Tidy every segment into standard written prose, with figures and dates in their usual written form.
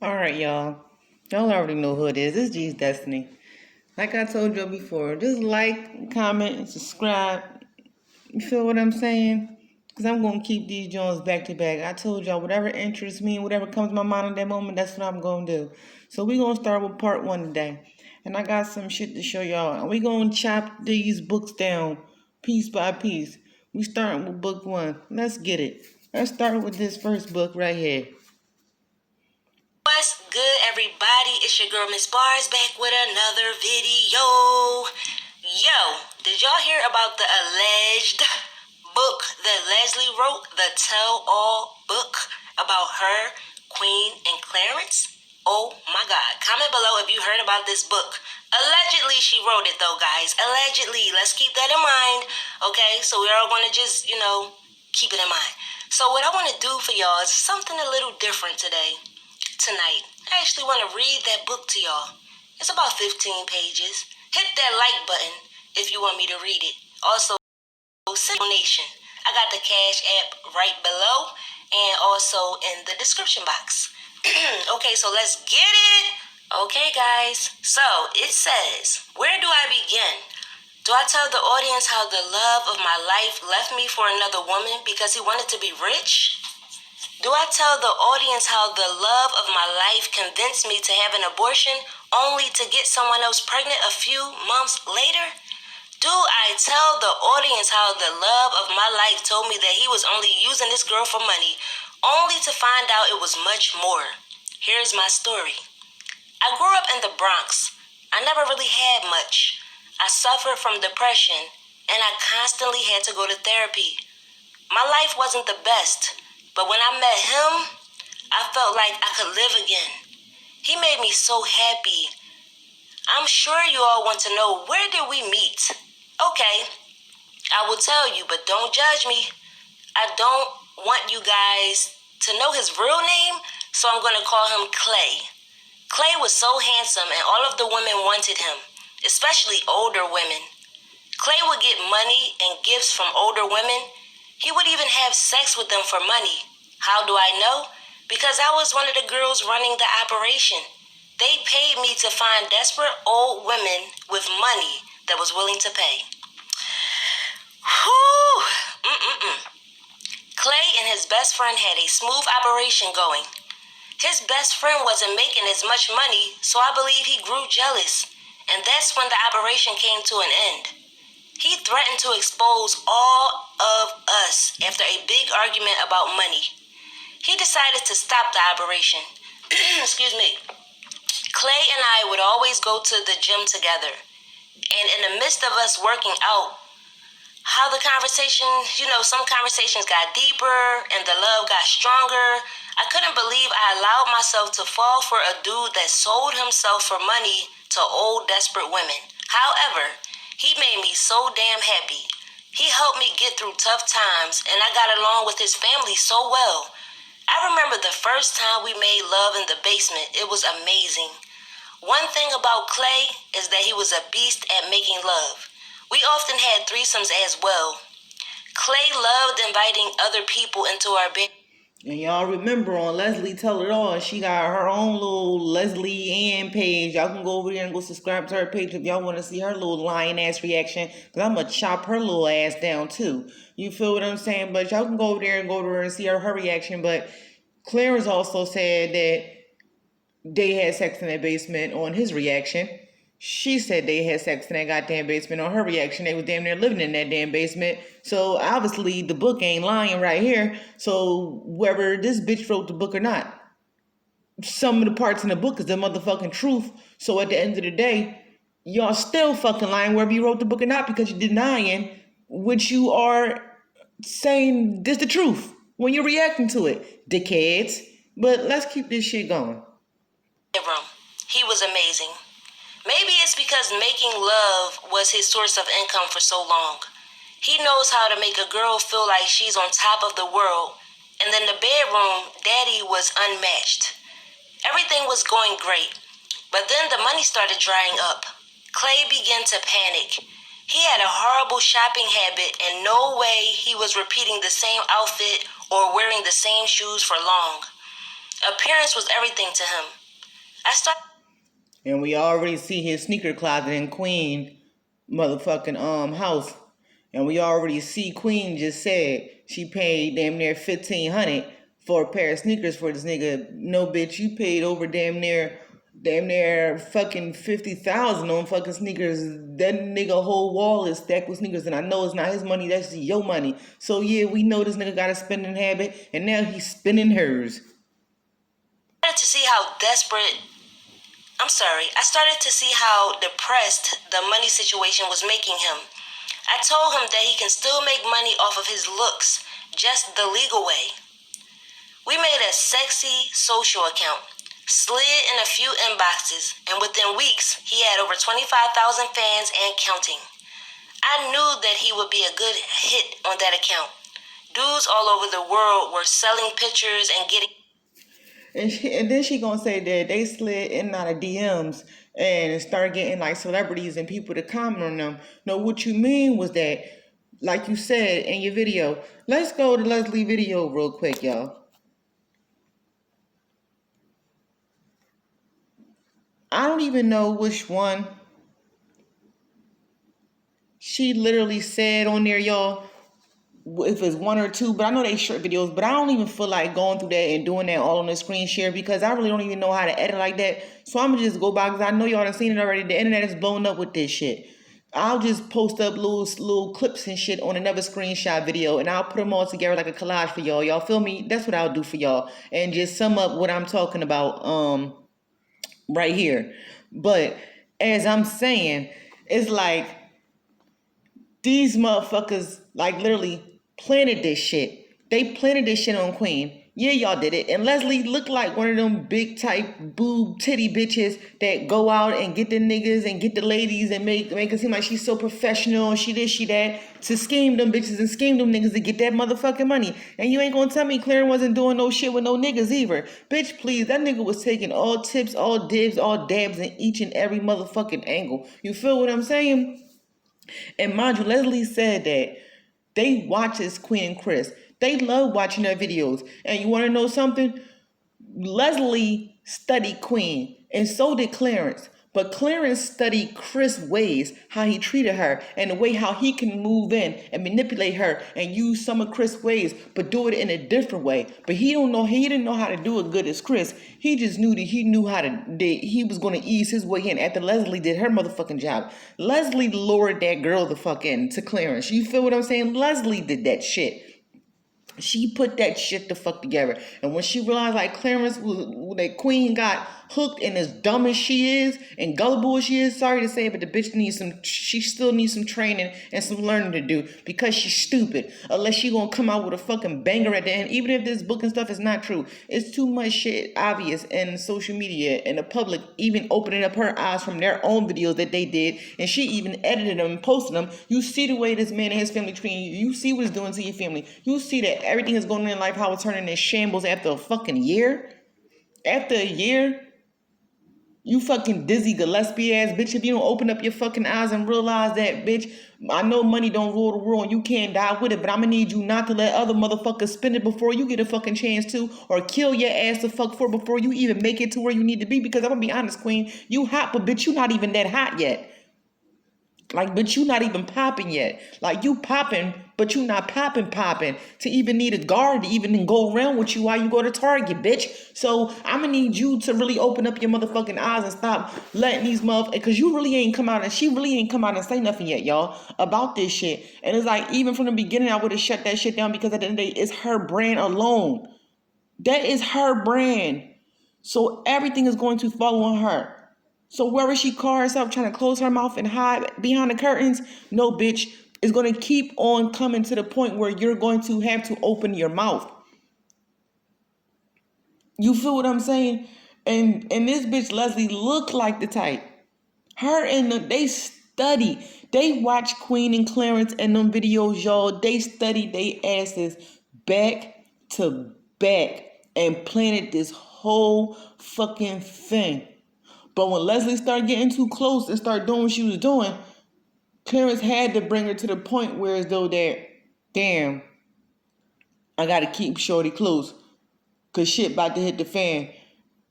All right, y'all. Y'all already know who it is. This is G's Destiny. Like I told y'all before, just like, comment, and subscribe. You feel what I'm saying? Because I'm going to keep these joints back to back. I told y'all, whatever interests me, whatever comes to my mind at that moment, that's what I'm going to do. So we're going to start with part one today. And I got some shit to show y'all. And we're going to chop these books down piece by piece. We starting with book one. Let's get it. Let's start with this first book right here. What's good, everybody? It's your girl Miss Bars back with another video. Yo, did y'all hear about the alleged book that Leslie wrote, the tell-all book about her, Queen, and Clarence? Oh my God. Comment below if you heard about this book. Allegedly, she wrote it though, guys. Allegedly. Let's keep that in mind. Okay, so we're all going to just, keep it in mind. So what I want to do for y'all is something a little different tonight. I actually want to read that book to y'all. It's about 15 pages. Hit that like button if you want me to read it. Also, send a donation. I got the Cash App right below and also in the description box. Okay, so let's get it. Okay, guys. So it says, where do I begin? Do I tell the audience how the love of my life left me for another woman because he wanted to be rich? Do I tell the audience how the love of my life convinced me to have an abortion only to get someone else pregnant a few months later? Do I tell the audience how the love of my life told me that he was only using this girl for money only to find out it was much more? Here's my story. I grew up in the Bronx. I never really had much. I suffered from depression and I constantly had to go to therapy. My life wasn't the best. But when I met him, I felt like I could live again. He made me so happy. I'm sure you all want to know, where did we meet? Okay, I will tell you, but don't judge me. I don't want you guys to know his real name, so I'm going to call him Clay. Clay was so handsome and all of the women wanted him, especially older women. Clay would get money and gifts from older women. He would even have sex with them for money. How do I know? Because I was one of the girls running the operation. They paid me to find desperate old women with money that was willing to pay. Whew. Clay and his best friend had a smooth operation going. His best friend wasn't making as much money, so I believe he grew jealous. And that's when the operation came to an end. He threatened to expose all of us after a big argument about money. He decided to stop the operation. Excuse me. Clay and I would always go to the gym together. And in the midst of us working out, how the conversation, some conversations got deeper and the love got stronger. I couldn't believe I allowed myself to fall for a dude that sold himself for money to old, desperate women. However, he made me so damn happy. He helped me get through tough times, and I got along with his family so well. I remember the first time we made love in the basement. It was amazing. One thing about Clay is that he was a beast at making love. We often had threesomes as well. Clay loved inviting other people into our bed. And y'all remember on Leslie Tell It All, she got her own little Leslie Ann page. Y'all can go over there and go subscribe to her page if y'all want to see her little lion ass reaction. Because I'm going to chop her little ass down too. You feel what I'm saying? But y'all can go over there and go to her and see her reaction. But Clarence also said that they had sex in that basement on his reaction. She said they had sex in that goddamn basement on her reaction. They was damn near living in that damn basement. So obviously the book ain't lying right here. So whether this bitch wrote the book or not, some of the parts in the book is the motherfucking truth. So at the end of the day, y'all still fucking lying whether you wrote the book or not, because you're denying what you are saying this the truth when you're reacting to it, dickheads. But let's keep this shit going. He was amazing. Maybe it's because making love was his source of income for so long. He knows how to make a girl feel like she's on top of the world. And in the bedroom, Daddy was unmatched. Everything was going great. But then the money started drying up. Clay began to panic. He had a horrible shopping habit, and no way he was repeating the same outfit or wearing the same shoes for long. Appearance was everything to him. I started. And we already see his sneaker closet in Queen motherfucking house. And we already see Queen just said she paid damn near $1,500 for a pair of sneakers for this nigga. No bitch, you paid over damn near fucking 50,000 on fucking sneakers. That nigga whole wall is stacked with sneakers, and I know it's not his money, that's your money. So yeah, we know this nigga got a spending habit, and now he's spending hers. I started to see how depressed the money situation was making him. I told him that he can still make money off of his looks, just the legal way. We made a sexy social account, slid in a few inboxes, and within weeks, he had over 25,000 fans and counting. I knew that he would be a good hit on that account. Dudes all over the world were selling pictures and getting... And then she gonna say that they slid in and out of DMs and start getting like celebrities and people to comment on them. No, what you mean was that, like you said in your video, let's go to Leslie video real quick, y'all. I don't even know which one she literally said on there, y'all. If it's one or two, but I know they short videos, but I don't even feel like going through that and doing that all on the screen share because I really don't even know how to edit like that. So I'm gonna just go by because I know y'all done seen it already. The internet is blowing up with this shit. I'll just post up little clips and shit on another screenshot video and I'll put them all together like a collage for y'all. Y'all feel me? That's what I'll do for y'all and just sum up what I'm talking about right here. But as I'm saying, it's like these motherfuckers like literally planted this shit. They planted this shit on Queen. Yeah, y'all did it. And Leslie looked like one of them big type boob titty bitches that go out and get the niggas and get the ladies and make it seem like she's so professional and she this, she that, to scheme them bitches and scheme them niggas to get that motherfucking money. And you ain't gonna tell me Clarence wasn't doing no shit with no niggas either. Bitch, please, that nigga was taking all tips, all dibs, all dabs in each and every motherfucking angle. You feel what I'm saying? And mind you, Leslie said that they watch as Queen and Chris. They love watching their videos. And you want to know something? Leslie studied Queen, and so did Clarence. But Clarence studied Chris' ways, how he treated her, and the way how he can move in and manipulate her and use some of Chris' ways, but do it in a different way. But he didn't know how to do it good as Chris. He just knew that he was going to ease his way in after Leslie did her motherfucking job. Leslie lured that girl the fuck in to Clarence. You feel what I'm saying? Leslie did that shit. She put that shit the fuck together. And when she realized like Clarence that Queen got hooked and as dumb as she is and gullible as she is, sorry to say, but the bitch she still needs some training and some learning to do because she's stupid. Unless she gonna come out with a fucking banger at the end. Even if this book and stuff is not true. It's too much shit obvious in social media and the public even opening up her eyes from their own videos that they did. And she even edited them and posted them. You see the way this man and his family treating you. You see what it's doing to your family. You see that everything is going on in life, how it's turning in shambles after a fucking year. After a year, you fucking Dizzy Gillespie ass bitch. If you don't open up your fucking eyes and realize that, bitch, I know money don't rule the world and you can't die with it, but I'm gonna need you not to let other motherfuckers spend it before you get a fucking chance to, or kill your ass the fuck for before you even make it to where you need to be. Because I'm gonna be honest, Queen, you hot, but bitch, you not even that hot yet. Like, bitch, you not even popping yet. Like, you popping, but you not popping to even need a guard to even go around with you while you go to Target, bitch. So I'm gonna need you to really open up your motherfucking eyes and stop letting these motherfuckers, because you really ain't come out and she really ain't come out and say nothing yet, y'all, about this shit. And it's like, even from the beginning, I would have shut that shit down because at the end of the day, it's her brand alone. That is her brand. So everything is going to fall on her. So wherever she call herself trying to close her mouth and hide behind the curtains, no, bitch, is going to keep on coming to the point where you're going to have to open your mouth. You feel what I'm saying? And this bitch Leslie looked like the type. Her and they study. They watch Queen and Clarence and them videos, y'all. They study they asses back to back and planted this whole fucking thing. But when Leslie started getting too close and started doing what she was doing, Clarence had to bring her to the point where as though that, damn, I got to keep Shorty close. because shit about to hit the fan.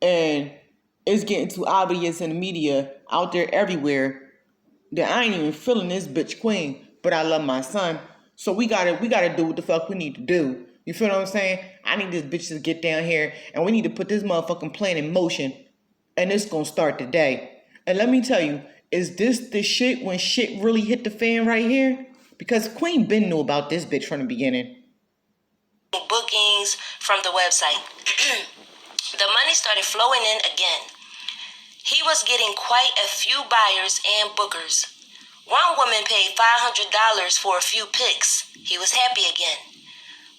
And it's getting too obvious in the media out there everywhere that I ain't even feeling this bitch queen, but I love my son. So we gotta do what the fuck we need to do. You feel what I'm saying? I need this bitch to get down here and we need to put this motherfucking plan in motion. And it's gonna start today. And let me tell you, is this the shit when shit really hit the fan right here? Because Queen Ben knew about this bitch from the beginning. Bookings from the website. The money started flowing in again. He was getting quite a few buyers and bookers. One woman paid $500 for a few pics. He was happy again.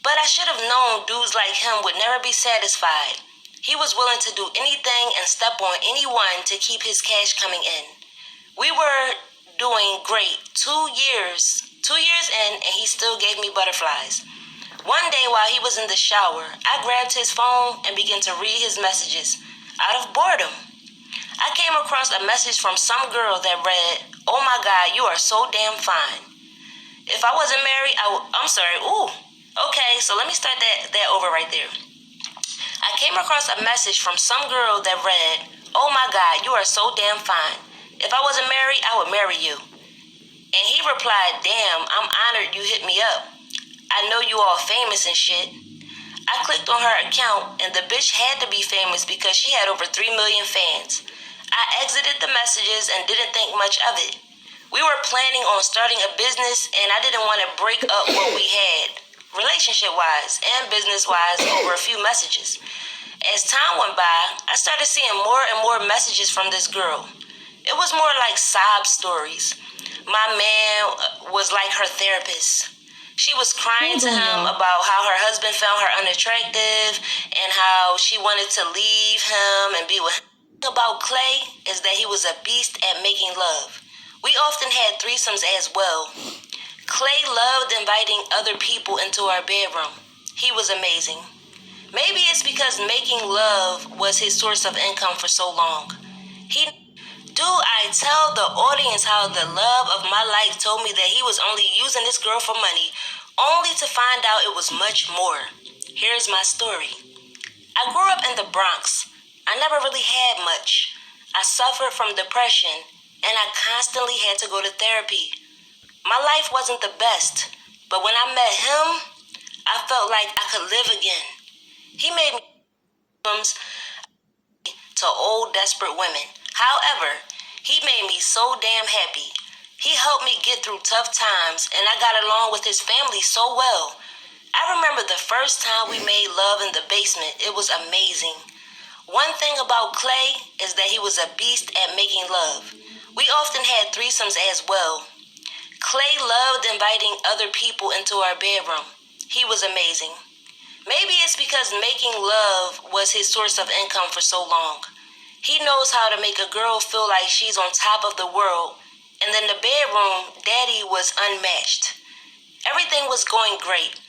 But I should have known dudes like him would never be satisfied. He was willing to do anything and step on anyone to keep his cash coming in. We were doing great 2 years in, and he still gave me butterflies. One day while he was in the shower, I grabbed his phone and began to read his messages out of boredom. I came across a message from some girl that read, "Oh my God, you are so damn fine. If I wasn't married, I'm sorry, ooh. Okay, so let me start that over right there. I came across a message from some girl that read, "Oh my God, you are so damn fine. If I wasn't married, I would marry you." And he replied, "Damn, I'm honored you hit me up. I know you all famous and shit." I clicked on her account and the bitch had to be famous because she had over 3 million fans. I exited the messages and didn't think much of it. We were planning on starting a business and I didn't want to break up what we had, relationship-wise and business-wise, over a few messages. As time went by, I started seeing more and more messages from this girl. It was more like sob stories. My man was like her therapist. She was crying to him about how her husband found her unattractive and how she wanted to leave him and be with him. The thing about Clay is that he was a beast at making love. We often had threesomes as well. Clay loved inviting other people into our bedroom. He was amazing. Maybe it's because making love was his source of income for so long. I tell the audience how the love of my life told me that he was only using this girl for money, only to find out it was much more. Here's my story. I grew up in the Bronx. I never really had much. I suffered from depression, and I constantly had to go to therapy. My life wasn't the best, but when I met him, I felt like I could live again. He made me to old, desperate women. However, he made me so damn happy. He helped me get through tough times, and I got along with his family so well. I remember the first time we made love in the basement. It was amazing. One thing about Clay is that he was a beast at making love. We often had threesomes as well. Clay loved inviting other people into our bedroom. He was amazing. Maybe it's because making love was his source of income for so long. He knows how to make a girl feel like she's on top of the world. And in the bedroom, Daddy was unmatched. Everything was going great.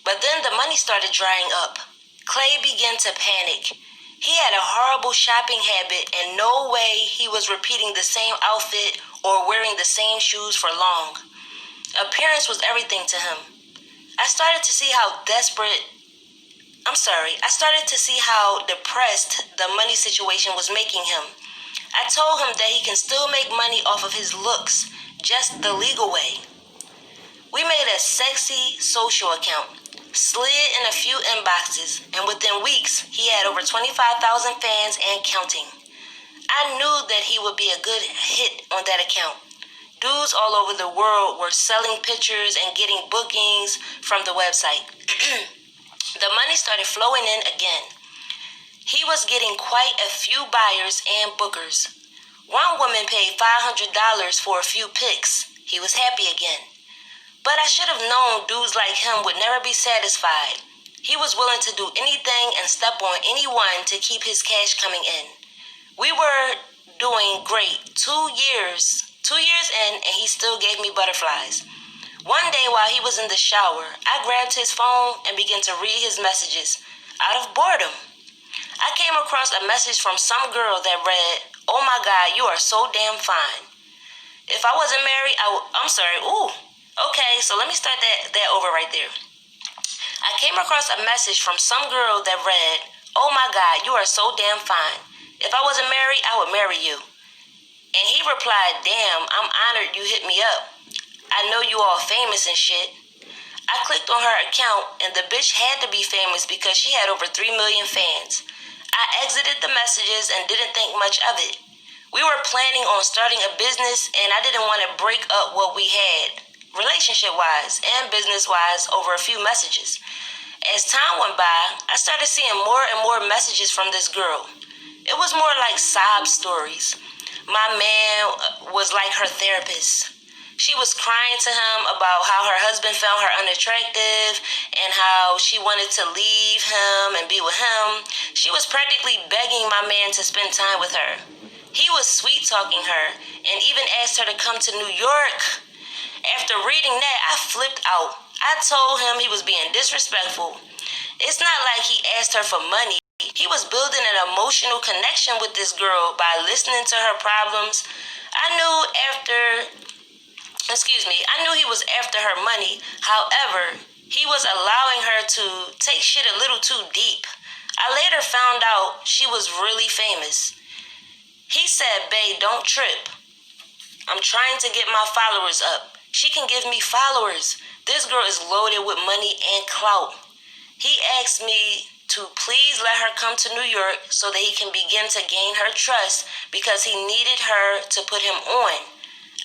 But then the money started drying up. Clay began to panic. He had a horrible shopping habit and no way he was repeating the same outfit or wearing the same shoes for long. Appearance was everything to him. I started to see how depressed the money situation was making him. I told him that he can still make money off of his looks, just the legal way. We made a sexy social account, slid in a few inboxes, and within weeks, he had over 25,000 fans and counting. I knew that he would be a good hit on that account. Dudes all over the world were selling pictures and getting bookings from the website. The money started flowing in again. He was getting quite a few buyers and bookers. One woman paid $500 for a few pics. He was happy again. But I should have known dudes like him would never be satisfied. He was willing to do anything and step on anyone to keep his cash coming in. We were doing great 2 years in, and he still gave me butterflies. One day while he was in the shower, I grabbed his phone and began to read his messages out of boredom. I came across a message from some girl that read, "Oh my God, you are so damn fine. If I wasn't married, I'm sorry, ooh. Okay, so let me start that over right there. I came across a message from some girl that read, "Oh my God, you are so damn fine. If I wasn't married, I would marry you." And he replied, "Damn, I'm honored you hit me up. I know you all famous and shit." I clicked on her account, and the bitch had to be famous because she had over 3 million fans. I exited the messages and didn't think much of it. We were planning on starting a business, and I didn't want to break up what we had, relationship-wise and business-wise, over a few messages. As time went by, I started seeing more and more messages from this girl. It was more like sob stories. My man was like her therapist. She was crying to him about how her husband found her unattractive and how she wanted to leave him and be with him. She was practically begging my man to spend time with her. He was sweet-talking her and even asked her to come to New York. After reading that, I flipped out. I told him he was being disrespectful. It's not like he asked her for money. He was building an emotional connection with this girl by listening to her problems. I knew he was after her money. However, he was allowing her to take shit a little too deep. I later found out she was really famous. He said, "Bae, don't trip. I'm trying to get my followers up. She can give me followers. This girl is loaded with money and clout." He asked me to please let her come to New York so that he can begin to gain her trust because he needed her to put him on.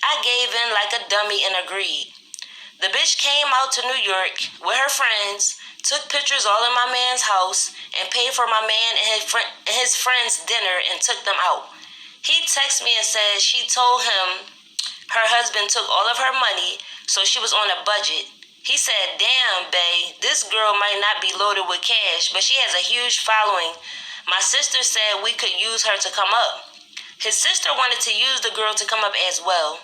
I gave in like a dummy and agreed. The bitch came out to New York with her friends, took pictures all in my man's house, and paid for my man and his friends' dinner and took them out. He texted me and said she told him her husband took all of her money, so she was on a budget. He said, "Damn, bae, this girl might not be loaded with cash, but she has a huge following. My sister said we could use her to come up." His sister wanted to use the girl to come up as well.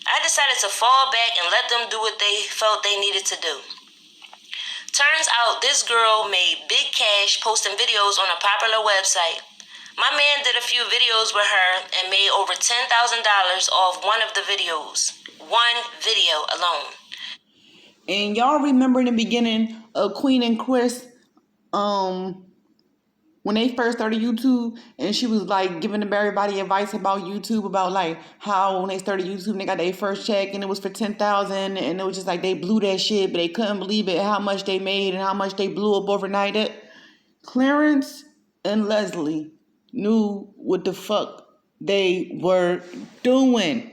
I decided to fall back and let them do what they felt they needed to do. Turns out this girl made big cash posting videos on a popular website. My man did a few videos with her and made over $10,000 off one of the videos. One video alone. And y'all remember in the beginning of Queen and Chris, when they first started YouTube, and she was like giving everybody advice about YouTube, about like how when they started YouTube, they got their first check and it was for $10,000, and it was just like they blew that shit, but they couldn't believe it, how much they made and how much they blew up overnight. Clarence and Leslie knew what the fuck they were doing.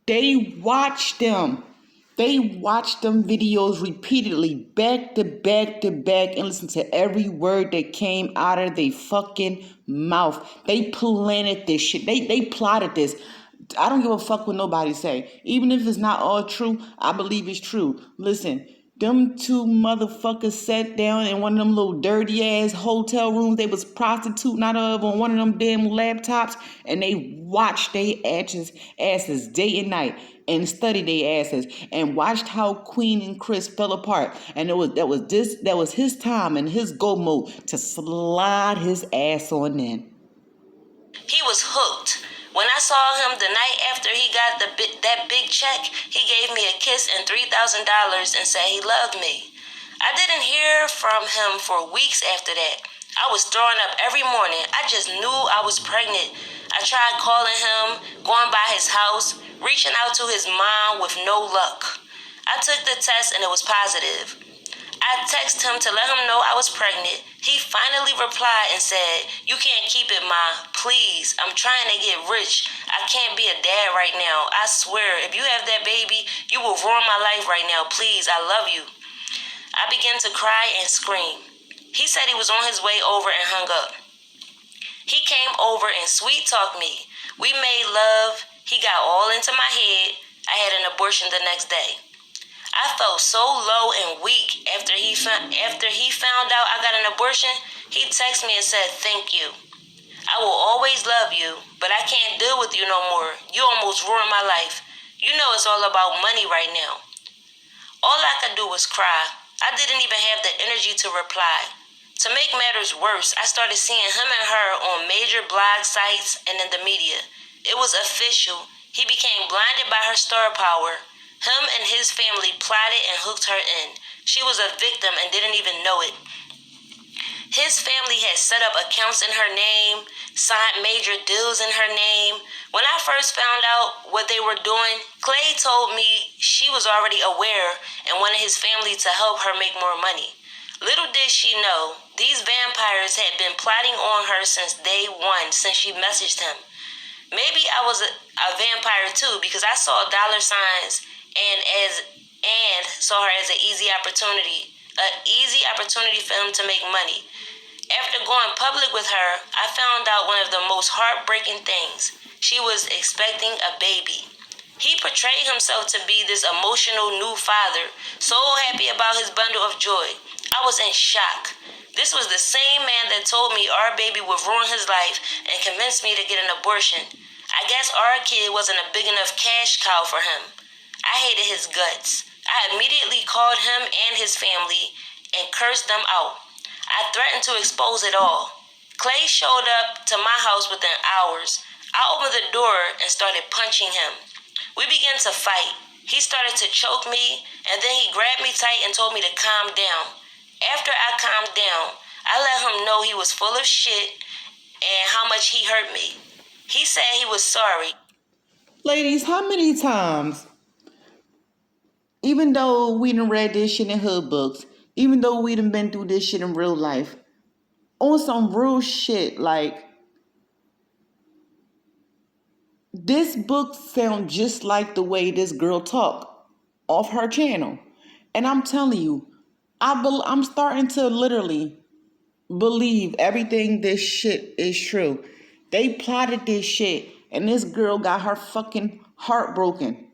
They watched them. They watched them videos repeatedly, back to back to back, and listened to every word that came out of their fucking mouth. They planted this shit. They plotted this. I don't give a fuck what nobody say. Even if it's not all true, I believe it's true. Listen, them two motherfuckers sat down in one of them little dirty ass hotel rooms they was prostituting out of on one of them damn laptops, and they watched their asses day and night and studied their asses and watched how Queen and Chris fell apart. And that was his time and his go mode to slide his ass on in. He was hooked. When I saw him the night after he got that big check, he gave me a kiss and $3,000 and said he loved me. I didn't hear from him for weeks after that. I was throwing up every morning. I just knew I was pregnant. I tried calling him, going by his house, reaching out to his mom with no luck. I took the test and it was positive. I texted him to let him know I was pregnant. He finally replied and said, "You can't keep it, Ma. Please, I'm trying to get rich. I can't be a dad right now. I swear, if you have that baby, you will ruin my life right now. Please, I love you." I began to cry and scream. He said he was on his way over and hung up. He came over and sweet-talked me. We made love. He got all into my head. I had an abortion the next day. I felt so low and weak after he found out I got an abortion. He texted me and said, "Thank you. I will always love you, but I can't deal with you no more. You almost ruined my life. You know it's all about money right now." All I could do was cry. I didn't even have the energy to reply. To make matters worse, I started seeing him and her on major blog sites and in the media. It was official. He became blinded by her star power. Him and his family plotted and hooked her in. She was a victim and didn't even know it. His family had set up accounts in her name, signed major deals in her name. When I first found out what they were doing, Clay told me she was already aware and wanted his family to help her make more money. Little did she know, these vampires had been plotting on her since day one, since she messaged him. Maybe I was a vampire too, because I saw dollar signs and saw her as an easy opportunity for him to make money. After going public with her, I found out one of the most heartbreaking things. She was expecting a baby. He portrayed himself to be this emotional new father, so happy about his bundle of joy. I was in shock. This was the same man that told me our baby would ruin his life and convinced me to get an abortion. I guess our kid wasn't a big enough cash cow for him. I hated his guts. I immediately called him and his family and cursed them out. I threatened to expose it all. Clay showed up to my house within hours. I opened the door and started punching him. We began to fight. He started to choke me, and then he grabbed me tight and told me to calm down. After I calmed down, I let him know he was full of shit and how much he hurt me. He said he was sorry. Ladies, how many times, even though we done read this shit in hood books, even though we done been through this shit in real life, on some real shit, like, this book sounds just like the way this girl talk off her channel. And I'm telling you, I'm starting to literally believe everything this shit is true. They plotted this shit, and this girl got her fucking heart broken.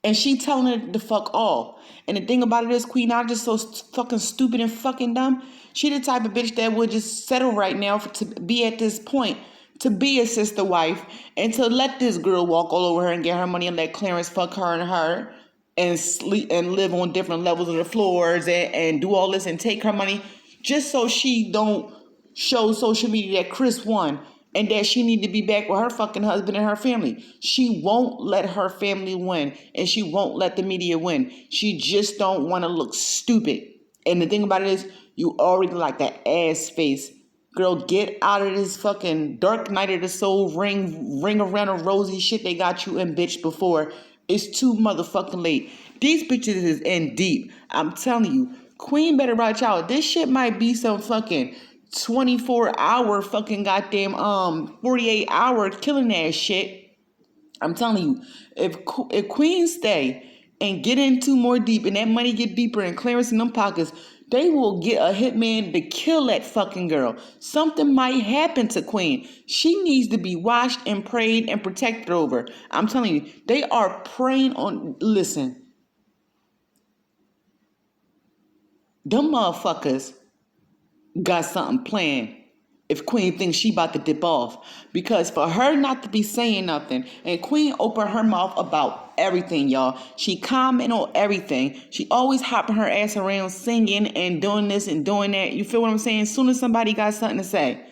And she telling her to fuck off. And the thing about it is, Queen, I'm just so fucking stupid and fucking dumb. She the type of bitch that would just settle right now to be at this point, to be a sister wife, and to let this girl walk all over her and get her money and let Clarence fuck her and sleep and live on different levels of the floors and do all this and take her money just so she don't show social media that Chris won and that she need to be back with her fucking husband and her family. She won't let her family win, and she won't let the media win. She just don't want to look stupid. And the thing about it is, you already like that ass face. Girl, get out of this fucking Dark Night of the Soul ring around a rosy shit they got you in, bitch, before. It's too motherfucking late. These bitches is in deep. I'm telling you, Queen better watch out. This shit might be some fucking 24-hour fucking goddamn 48-hour killing ass shit. I'm telling you, if Queen stay and get into more deep and that money get deeper and Clarence in them pockets, they will get a hitman to kill that fucking girl. Something might happen to Queen. She needs to be watched and prayed and protected over. I'm telling you, they are praying on. Listen, them motherfuckers got something planned if Queen thinks she about to dip off. Because for her not to be saying nothing, and Queen opened her mouth about everything, y'all. She comment on everything. She always hopping her ass around singing and doing this and doing that. You feel what I'm saying? As soon as somebody got something to say.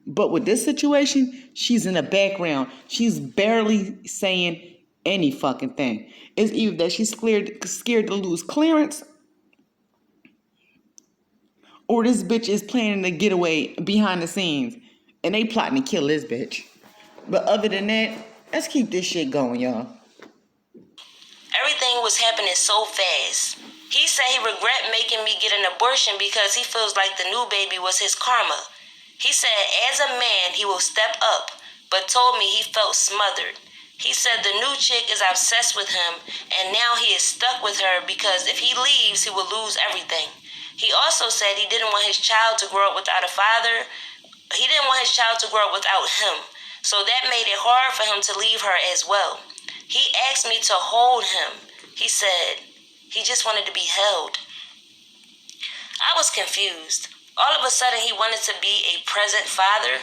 But with this situation, she's in the background. She's barely saying any fucking thing. It's either that she's scared to lose Clarence, or this bitch is planning to get away behind the scenes. And they plotting to kill this bitch. But other than that, let's keep this shit going, y'all. Everything was happening so fast. He said he regret making me get an abortion because he feels like the new baby was his karma. He said as a man he will step up, but told me he felt smothered. He said the new chick is obsessed with him, and now he is stuck with her because if he leaves, he will lose everything. He also said he didn't want his child to grow up without a father. He didn't want his child to grow up without him. So that made it hard for him to leave her as well. He asked me to hold him. He said he just wanted to be held. I was confused. All of a sudden, he wanted to be a present father.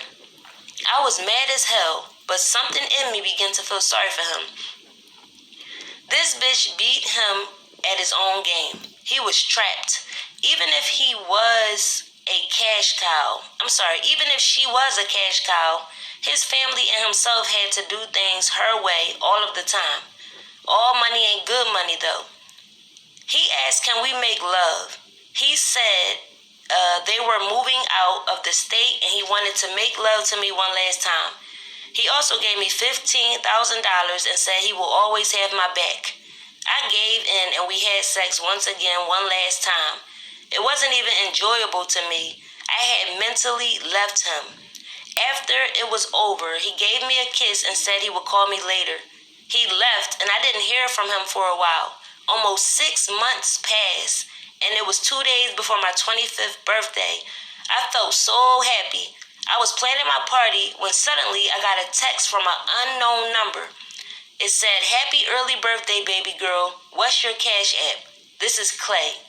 I was mad as hell, but something in me began to feel sorry for him. This bitch beat him at his own game. He was trapped. Even if he was a cash cow, even if she was a cash cow, his family and himself had to do things her way all of the time. All money ain't good money though. He asked, can we make love? He said They were moving out of the state, and he wanted to make love to me one last time. He also gave me $15,000 and said he will always have my back. I gave in, and we had sex once again one last time. It wasn't even enjoyable to me. I had mentally left him. After it was over, he gave me a kiss and said he would call me later. He left, and I didn't hear from him for a while. Almost 6 months passed, and it was 2 days before my 25th birthday. I felt so happy. I was planning my party when suddenly I got a text from an unknown number. It said, "Happy early birthday, baby girl. What's your cash app? This is Clay.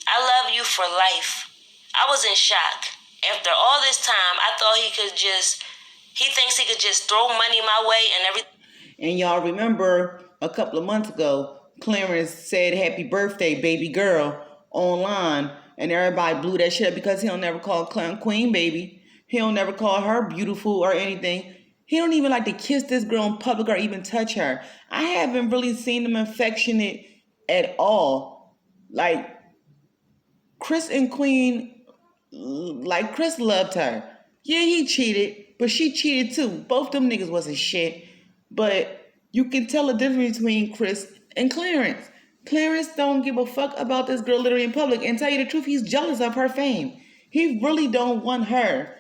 I love you for life." I was in shock. After all this time, I thought he thinks he could just throw money my way and everything. And y'all remember a couple of months ago, Clarence said happy birthday, baby girl, online, and everybody blew that shit up because he don't never call Queen baby. He don't never call her beautiful or anything. He don't even like to kiss this girl in public or even touch her. I haven't really seen him affectionate at all. Like, Chris and Queen, like, Chris loved her. Yeah, he cheated, but she cheated too. Both them niggas wasn't shit. But you can tell the difference between Chris and Clarence. Clarence don't give a fuck about this girl literally in public. And tell you the truth, he's jealous of her fame. He really don't want her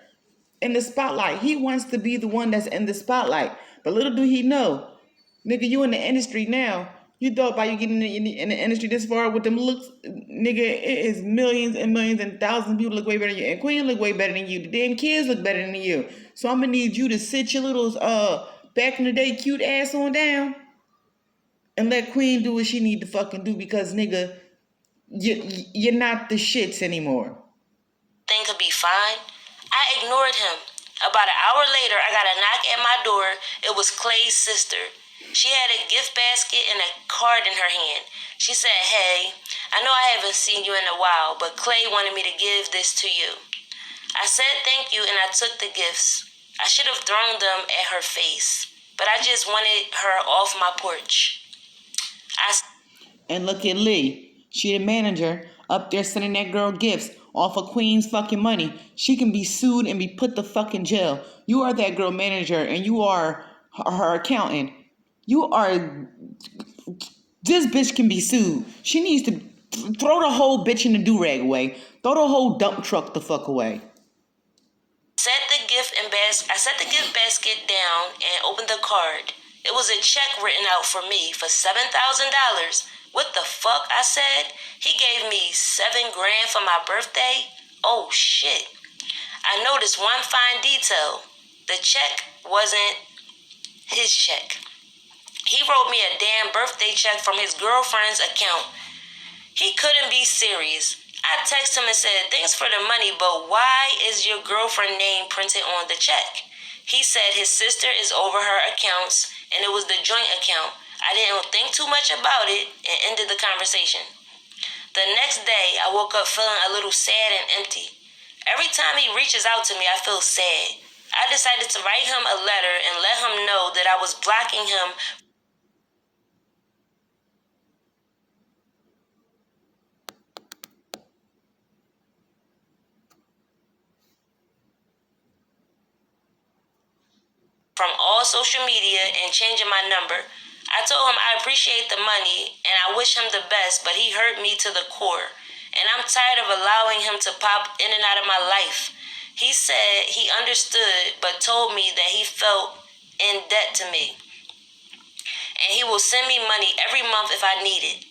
in the spotlight. He wants to be the one that's in the spotlight. But little do he know, nigga, you in the industry now. You thought by you getting in the industry this far with them looks, nigga, it is millions and millions and thousands of people look way better than you. And Queen look way better than you. The damn kids look better than you. So I'm gonna need you to sit your little back in the day cute ass on down and let Queen do what she need to fucking do, because nigga, you're not the shits anymore. Thing could be fine. I ignored him. About an hour later, I got a knock at my door. It was Clay's sister. She had a gift basket and a card in her hand. She said, "Hey, I know I haven't seen you in a while, but Clay wanted me to give this to you." I said thank you, and I took the gifts. I should have thrown them at her face, but I just wanted her off my porch. And look at Lee. She the manager up there sending that girl gifts off of Queen's fucking money. She can be sued and be put the fuck in jail. You are that girl manager, and you are her accountant. You are... This bitch can be sued. She needs to throw the whole bitch in the do-rag away. Throw the whole dump truck the fuck away. I set the gift basket down and opened the card. It was a check written out for me for $7,000. What the fuck, I said? He gave me $7,000 for my birthday? Oh shit. I noticed one fine detail. The check wasn't his check. He wrote me a damn birthday check from his girlfriend's account. He couldn't be serious. I texted him and said, "Thanks for the money, but why is your girlfriend name printed on the check?" He said his sister is over her accounts and it was the joint account. I didn't think too much about it and ended the conversation. The next day, I woke up feeling a little sad and empty. Every time he reaches out to me, I feel sad. I decided to write him a letter and let him know that I was blocking him from all social media and changing my number. I told him I appreciate the money and I wish him the best, but he hurt me to the core. And I'm tired of allowing him to pop in and out of my life. He said he understood, but told me that he felt in debt to me. And he will send me money every month if I need it.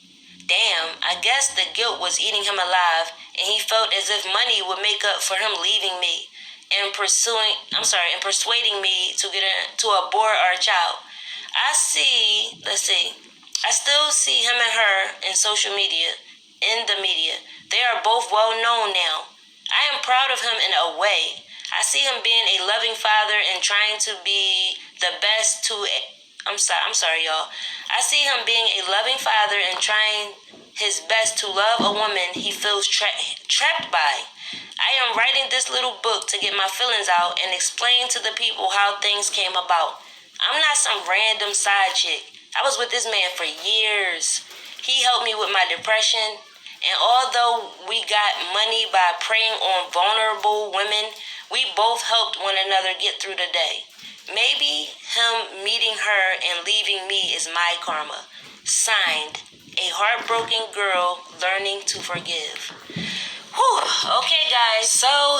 Damn, I guess the guilt was eating him alive, and he felt as if money would make up for him leaving me and persuading me to abort our child. I still see him and her in the media. They are both well known now. I am proud of him in a way. I see him being a loving father and trying to be the best to I'm sorry, y'all. I see him being a loving father and trying his best to love a woman he feels trapped by. I am writing this little book to get my feelings out and explain to the people how things came about. I'm not some random side chick. I was with this man for years. He helped me with my depression, And although we got money by preying on vulnerable women, we both helped one another get through the day. Maybe him meeting her and leaving me is my karma. Signed, a heartbroken girl learning to forgive. Whew. Okay, guys, so...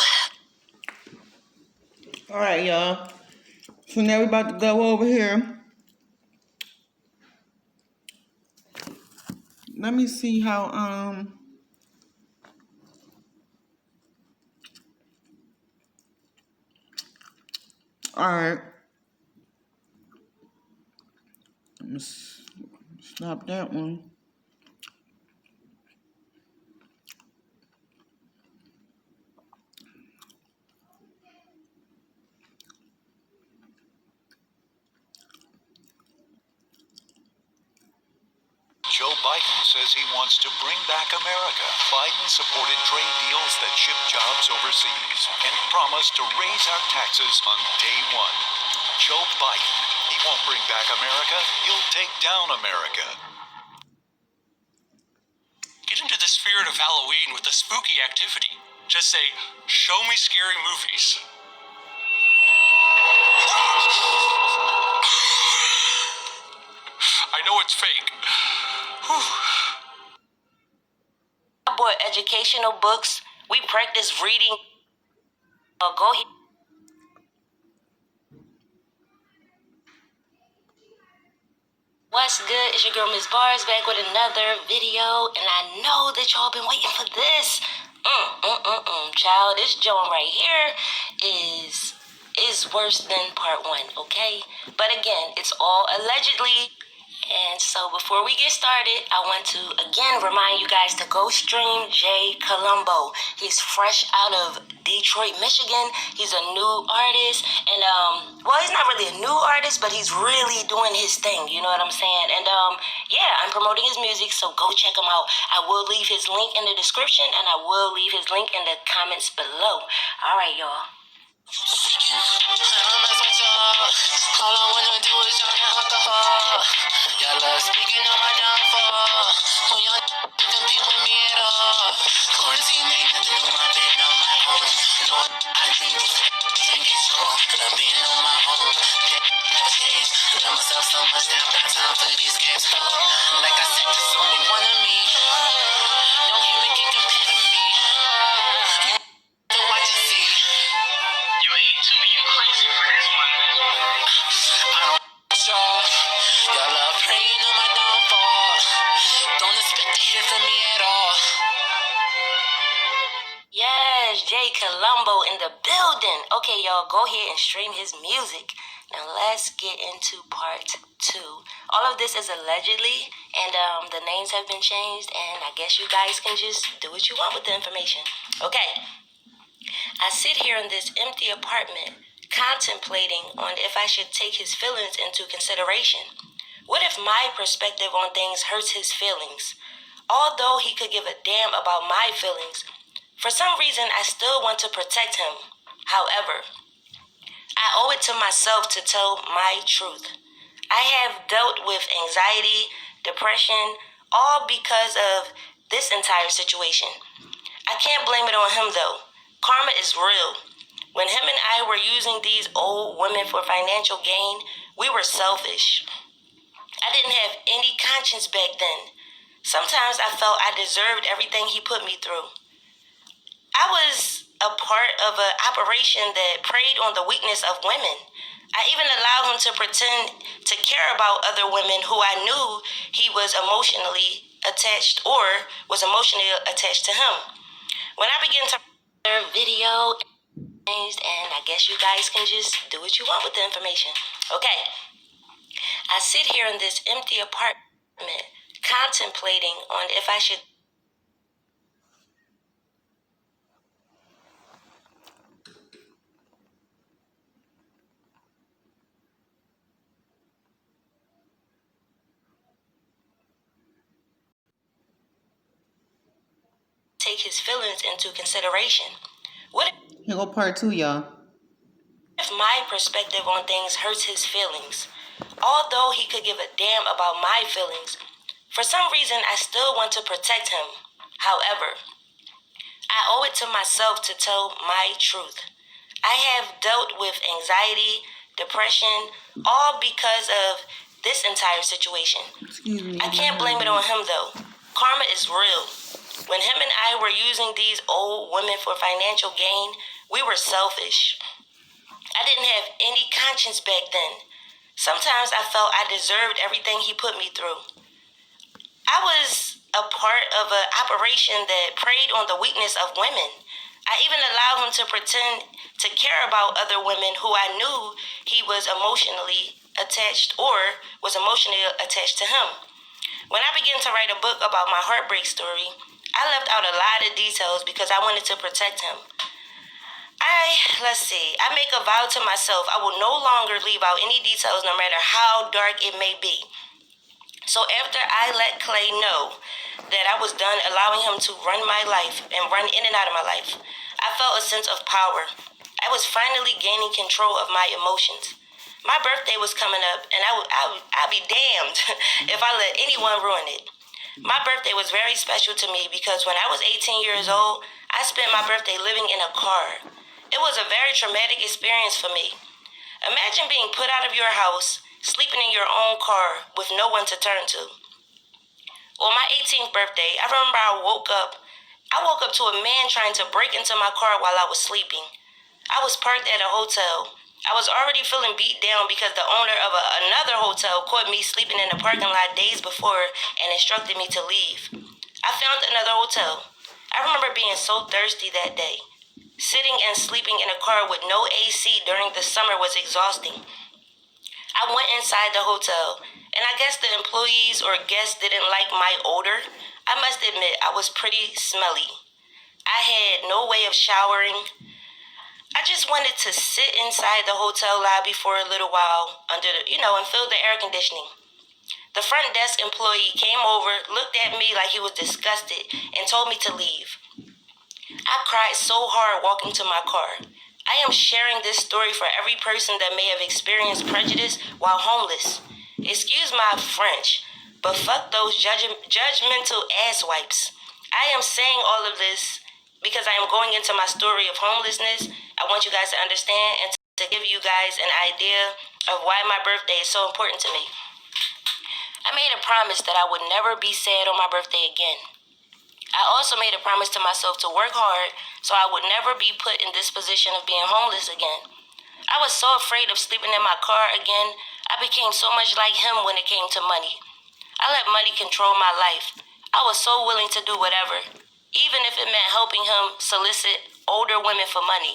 Alright, y'all. So now we're about to go over here. Let me see how, alright. Let's stop that one. Joe Biden says he wants to bring back America. Biden supported trade deals that ship jobs overseas and promised to raise our taxes on day one. Joe Biden, he won't bring back America. He'll take down America. Get into the spirit of Halloween with a spooky activity. Just say, show me scary movies. I know it's fake. I bought educational books. We practice reading. Go ahead. What's good? It's your girl Miss Bars back with another video, and I know that y'all been waiting for this. Child, this joint right here is worse than part one, okay? But again, it's all allegedly. And so before we get started, I want to again remind you guys to go stream Jay Colombo. He's fresh out of Detroit, Michigan. He's a new artist, and well, he's not really a new artist, but he's really doing his thing. You know what I'm saying? And yeah, I'm promoting his music, so go check him out. I will leave his link in the description, and I will leave his link in the comments below. All right, y'all. All I wanna do is drown in alcohol. Y'all love speaking on my downfall. When y'all compete with me at all. Quarantine ain't nothing new, I've been on my own. No, I drink drinking strong, and I've been on my own. Never change. I love myself so much that I don't got time for these games. Like I said, there's only one of me. No human can compare to me. So what you see? You ain't too, you crazy for this one. Y'all love praying on my downfall. Don't expect to hear from me at all. Yes, Jay Colombo in the building. Okay, y'all, go ahead and stream his music. Now let's get into part two. All of this is allegedly, and the names have been changed, and I guess you guys can just do what you want with the information. Okay, I sit here in this empty apartment contemplating on if I should take his feelings into consideration. What if my perspective on things hurts his feelings? Although he could give a damn about my feelings, for some reason I still want to protect him. However, I owe it to myself to tell my truth. I have dealt with anxiety, depression, all because of this entire situation. I can't blame it on him though. Karma is real. When him and I were using these old women for financial gain, we were selfish. I didn't have any conscience back then. Sometimes I felt I deserved everything he put me through. I was a part of an operation that preyed on the weakness of women. I even allowed him to pretend to care about other women who I knew he was emotionally attached or was emotionally attached to him. When I began to video, and I guess you guys can just do what you want with the information. Okay, I sit here in this empty apartment contemplating on if I should take his feelings into consideration. What Here go part two, y'all. if my perspective on things hurts his feelings? Although he could give a damn about my feelings, for some reason I still want to protect him. However, I owe it to myself to tell my truth. I have dealt with anxiety, depression, all because of this entire situation. Excuse me. I can't blame it on him though. Karma is real. When him and I were using these old women for financial gain, we were selfish. I didn't have any conscience back then. Sometimes I felt I deserved everything he put me through. I was a part of an operation that preyed on the weakness of women. I even allowed him to pretend to care about other women who I knew he was emotionally attached or was emotionally attached to him. When I began to write a book about my heartbreak story, I left out a lot of details because I wanted to protect him. I make a vow to myself I will no longer leave out any details no matter how dark it may be. So after I let Clay know that I was done allowing him to run my life and run in and out of my life, I felt a sense of power. I was finally gaining control of my emotions. My birthday was coming up, and I'd be damned if I let anyone ruin it. My birthday was very special to me because when I was 18 years old, I spent my birthday living in a car. It was a very traumatic experience for me. Imagine being put out of your house, sleeping in your own car with no one to turn to. On my 18th birthday, I remember I woke up to a man trying to break into my car while I was sleeping. I was parked at a hotel. I was already feeling beat down because the owner of another hotel caught me sleeping in the parking lot days before and instructed me to leave. I found another hotel. I remember being so thirsty that day. Sitting and sleeping in a car with no AC during the summer was exhausting. I went inside the hotel, and I guess the employees or guests didn't like my odor. I must admit I was pretty smelly. I had no way of showering. I just wanted to sit inside the hotel lobby for a little while and feel the air conditioning. The front desk employee came over, looked at me like he was disgusted, and told me to leave. I cried so hard walking to my car. I am sharing this story for every person that may have experienced prejudice while homeless. Excuse my French, but fuck those judgmental asswipes. I am saying all of this because I am going into my story of homelessness. I want you guys to understand and to give you guys an idea of why my birthday is so important to me. I made a promise that I would never be sad on my birthday again. I also made a promise to myself to work hard so I would never be put in this position of being homeless again. I was so afraid of sleeping in my car again. I became so much like him when it came to money. I let money control my life. I was so willing to do whatever, even if it meant helping him solicit older women for money.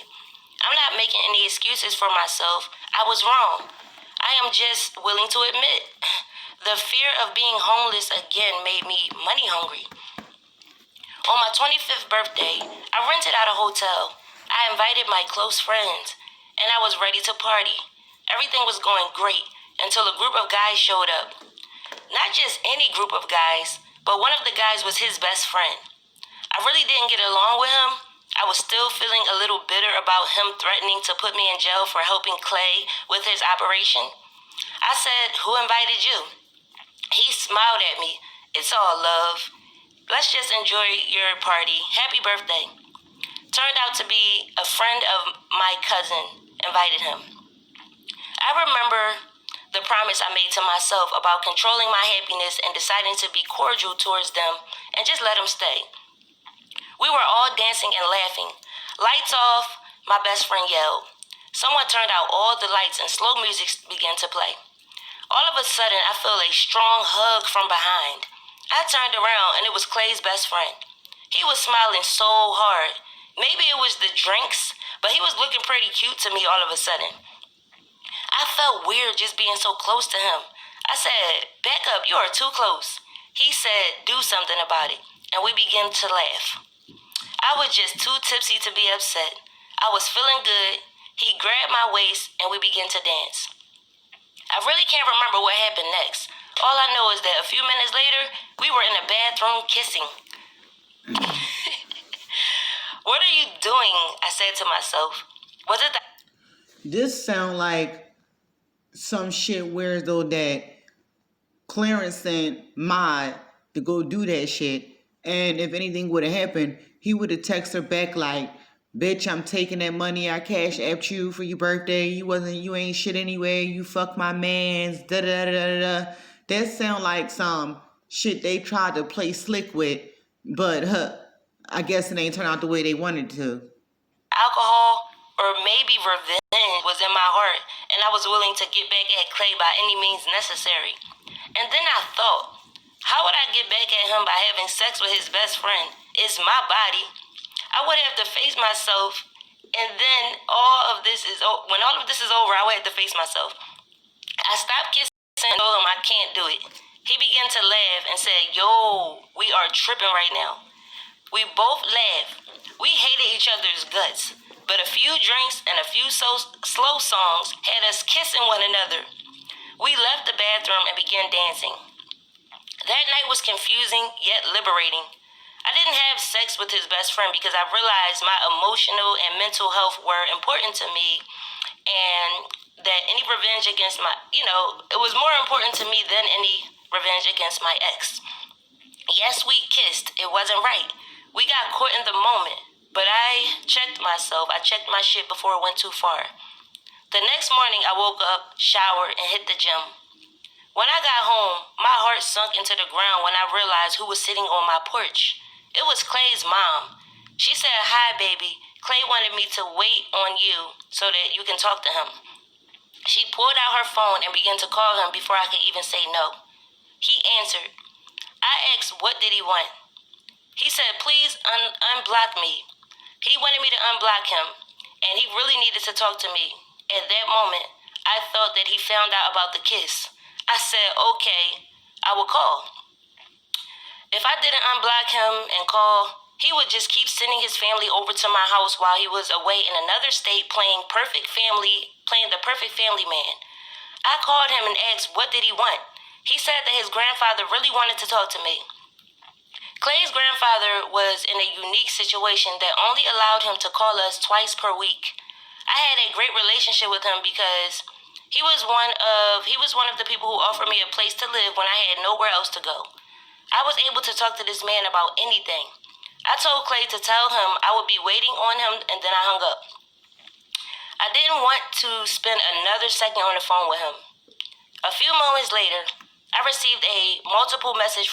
I'm not making any excuses for myself. I was wrong. I am just willing to admit the fear of being homeless again made me money hungry. On my 25th birthday, I rented out a hotel. I invited my close friends, and I was ready to party. Everything was going great until a group of guys showed up. Not just any group of guys, but one of the guys was his best friend. I really didn't get along with him. I was still feeling a little bitter about him threatening to put me in jail for helping Clay with his operation. I said, "Who invited you?" He smiled at me. "It's all love. Let's just enjoy your party. Happy birthday." Turned out to be a friend of my cousin invited him. I remember the promise I made to myself about controlling my happiness and deciding to be cordial towards them and just let them stay. We were all dancing and laughing. "Lights off," my best friend yelled. Someone turned out all the lights and slow music began to play. All of a sudden, I felt a strong hug from behind. I turned around and it was Clay's best friend. He was smiling so hard. Maybe it was the drinks, but he was looking pretty cute to me all of a sudden. I felt weird just being so close to him. I said, "Back up, you are too close." He said, "Do something about it," and we began to laugh. I was just too tipsy to be upset. I was feeling good. He grabbed my waist and we began to dance. I really can't remember what happened next. All I know is that a few minutes later, we were in the bathroom kissing. "What are you doing?" I said to myself. Was it that? This sound like some shit where though that Clarence sent Mod to go do that shit, And if anything would have happened, he would have texted her back like, "Bitch, I'm taking that money I cash apped you for your birthday. You ain't shit anyway. You fuck my mans. Da da da da da." That sound like some shit they tried to play slick with, but I guess it ain't turned out the way they wanted to. Alcohol or maybe revenge was in my heart, and I was willing to get back at Clay by any means necessary. And then I thought, how would I get back at him by having sex with his best friend? It's my body. I would have to face myself, and then when all of this is over, I would have to face myself. I stopped kissing and told him I can't do it. He began to laugh and said, "Yo, we are tripping right now." We both laughed. We hated each other's guts, but a few drinks and a few slow songs had us kissing one another. We left the bathroom and began dancing. That night was confusing yet liberating. I didn't have sex with his best friend because I realized my emotional and mental health were important to me, and that any revenge against it was more important to me than any revenge against my ex. Yes, we kissed. It wasn't right. We got caught in the moment, but I checked myself. I checked my shit before it went too far. The next morning, I woke up, showered, and hit the gym. When I got home, my heart sunk into the ground when I realized who was sitting on my porch. It was Clay's mom. She said, "Hi, baby. Clay wanted me to wait on you so that you can talk to him." She pulled out her phone and began to call him before I could even say no. He answered. I asked, what did he want? He said, "Please unblock me." He wanted me to unblock him, and he really needed to talk to me. At that moment, I thought that he found out about the kiss. I said, "Okay, I will call." If I didn't unblock him and call, he would just keep sending his family over to my house while he was away in another state playing the perfect family man. I called him and asked, what did he want? He said that his grandfather really wanted to talk to me. Clay's grandfather was in a unique situation that only allowed him to call us twice per week. I had a great relationship with him because he was one of the people who offered me a place to live when I had nowhere else to go. I was able to talk to this man about anything. I told Clay to tell him I would be waiting on him, and then I hung up. I didn't want to spend another second on the phone with him. A few moments later, I received multiple messages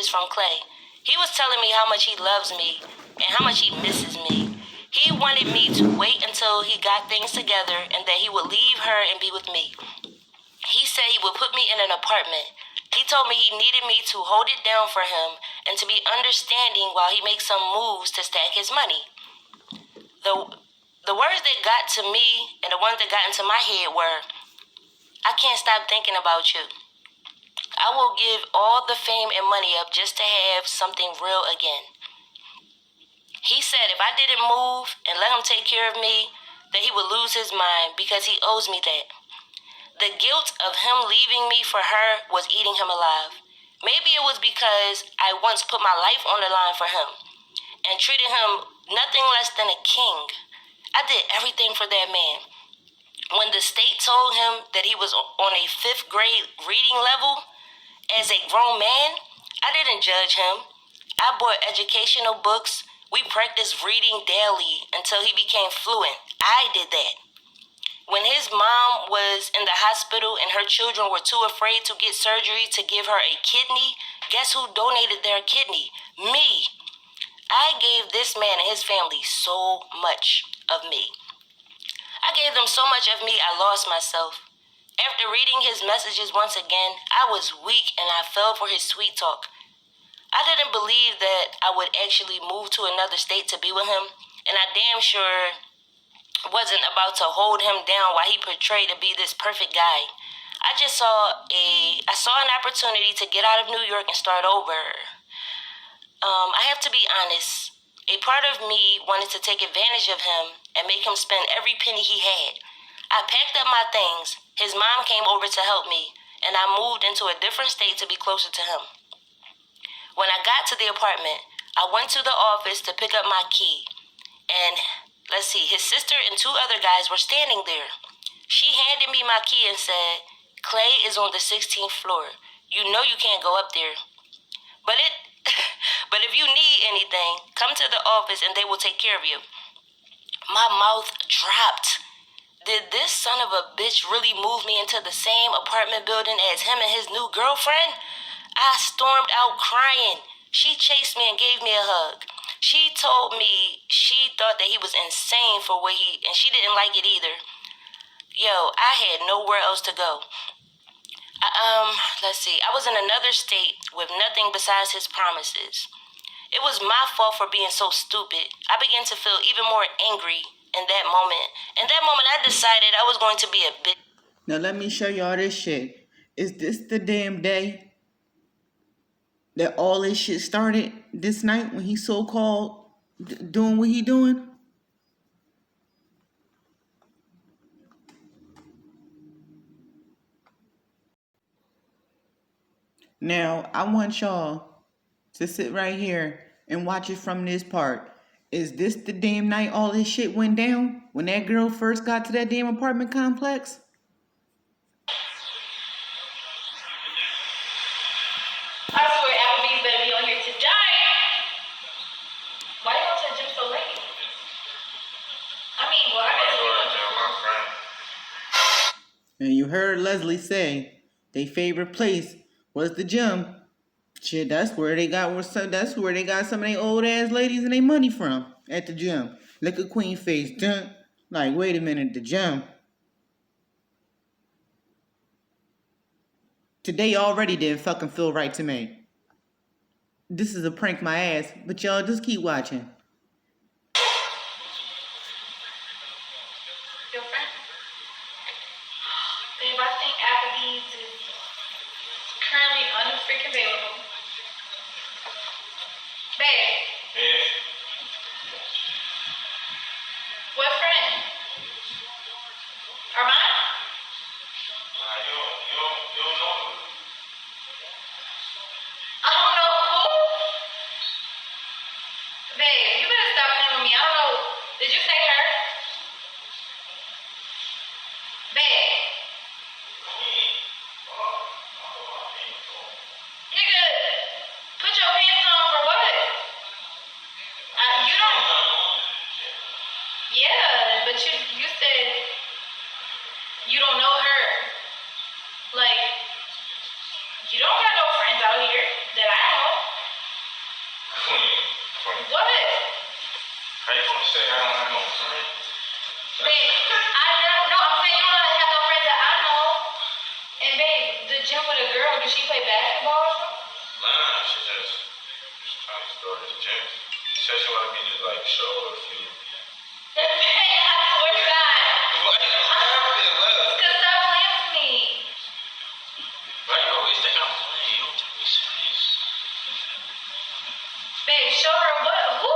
from Clay. He was telling me how much he loves me and how much he misses me. He wanted me to wait until he got things together and that he would leave her and be with me. He said he would put me in an apartment. He told me he needed me to hold it down for him and to be understanding while he makes some moves to stack his money. The words that got to me and the ones that got into my head were, "I can't stop thinking about you. I will give all the fame and money up just to have something real again." He said if I didn't move and let him take care of me, that he would lose his mind because he owes me that. The guilt of him leaving me for her was eating him alive. Maybe it was because I once put my life on the line for him and treated him nothing less than a king. I did everything for that man. When the state told him that he was on a 5th grade reading level as a grown man, I didn't judge him. I bought educational books. We practiced reading daily until he became fluent. I did that. When his mom was in the hospital and her children were too afraid to get surgery to give her a kidney, guess who donated their kidney? Me. I gave this man and his family so much of me. I gave them so much of me, I lost myself. After reading his messages once again, I was weak and I fell for his sweet talk. I didn't believe that I would actually move to another state to be with him, and I damn sure wasn't about to hold him down while he portrayed to be this perfect guy. I saw an opportunity to get out of New York and start over. I have to be honest. A part of me wanted to take advantage of him and make him spend every penny he had. I packed up my things. His mom came over to help me, and I moved into a different state to be closer to him. When I got to the apartment, I went to the office to pick up my key, and his sister and 2 other guys were standing there. She handed me my key and said, "Clay is on the 16th floor. You know you can't go up there." But But if you need anything, come to the office and they will take care of you. My mouth dropped. Did this son of a bitch really move me into the same apartment building as him and his new girlfriend? I stormed out crying. She chased me and gave me a hug. She told me she thought that he was insane for what and she didn't like it either. Yo, I had nowhere else to go. Let's see. I was in another state with nothing besides his promises. It was my fault for being so stupid. I began to feel even more angry in that moment. In that moment, I decided I was going to be a bitch. Now let me show y'all this shit. Is this the damn day that all this shit started this night when he so-called doing what he doing? Now, I want y'all to sit right here and watch it from this part. Is this the damn night all this shit went down? When that girl first got to that damn apartment complex? I swear Applebee's better be on here today. Why you go to the gym so late? I mean, well, I guess And you heard Leslie say their favorite place was the gym. Shit, that's where they got some of their old ass ladies and their money from, at the gym. Look at Queen face, dun. Like, wait a minute, the gym. Today already didn't fucking feel right to me. This is a prank my ass, but y'all just keep watching. your friend. Babe, I think Applebee's is currently unfreaking available. Babe. Yeah. What friend? Armand? You don't know him. I don't know who. Babe, you better stop playing with me. I don't know. Did you say her? Babe. Nigga, put your pants on for what? You don't. Yeah, but you said you don't know her. Like, you don't got no friends out here that I know. What? How you gonna say I don't have no friend? Babe, I know. No, I'm saying you don't have no friends that I know. And babe, the gym with a girl, does she play basketball or something? Nah, she's trying to start this gym. She said she wanted me to like show her a few. Babe, I swear to God. What? Cause stop playing with me. Why you always think I'm playing? You don't take me serious. Babe, show her what? Who?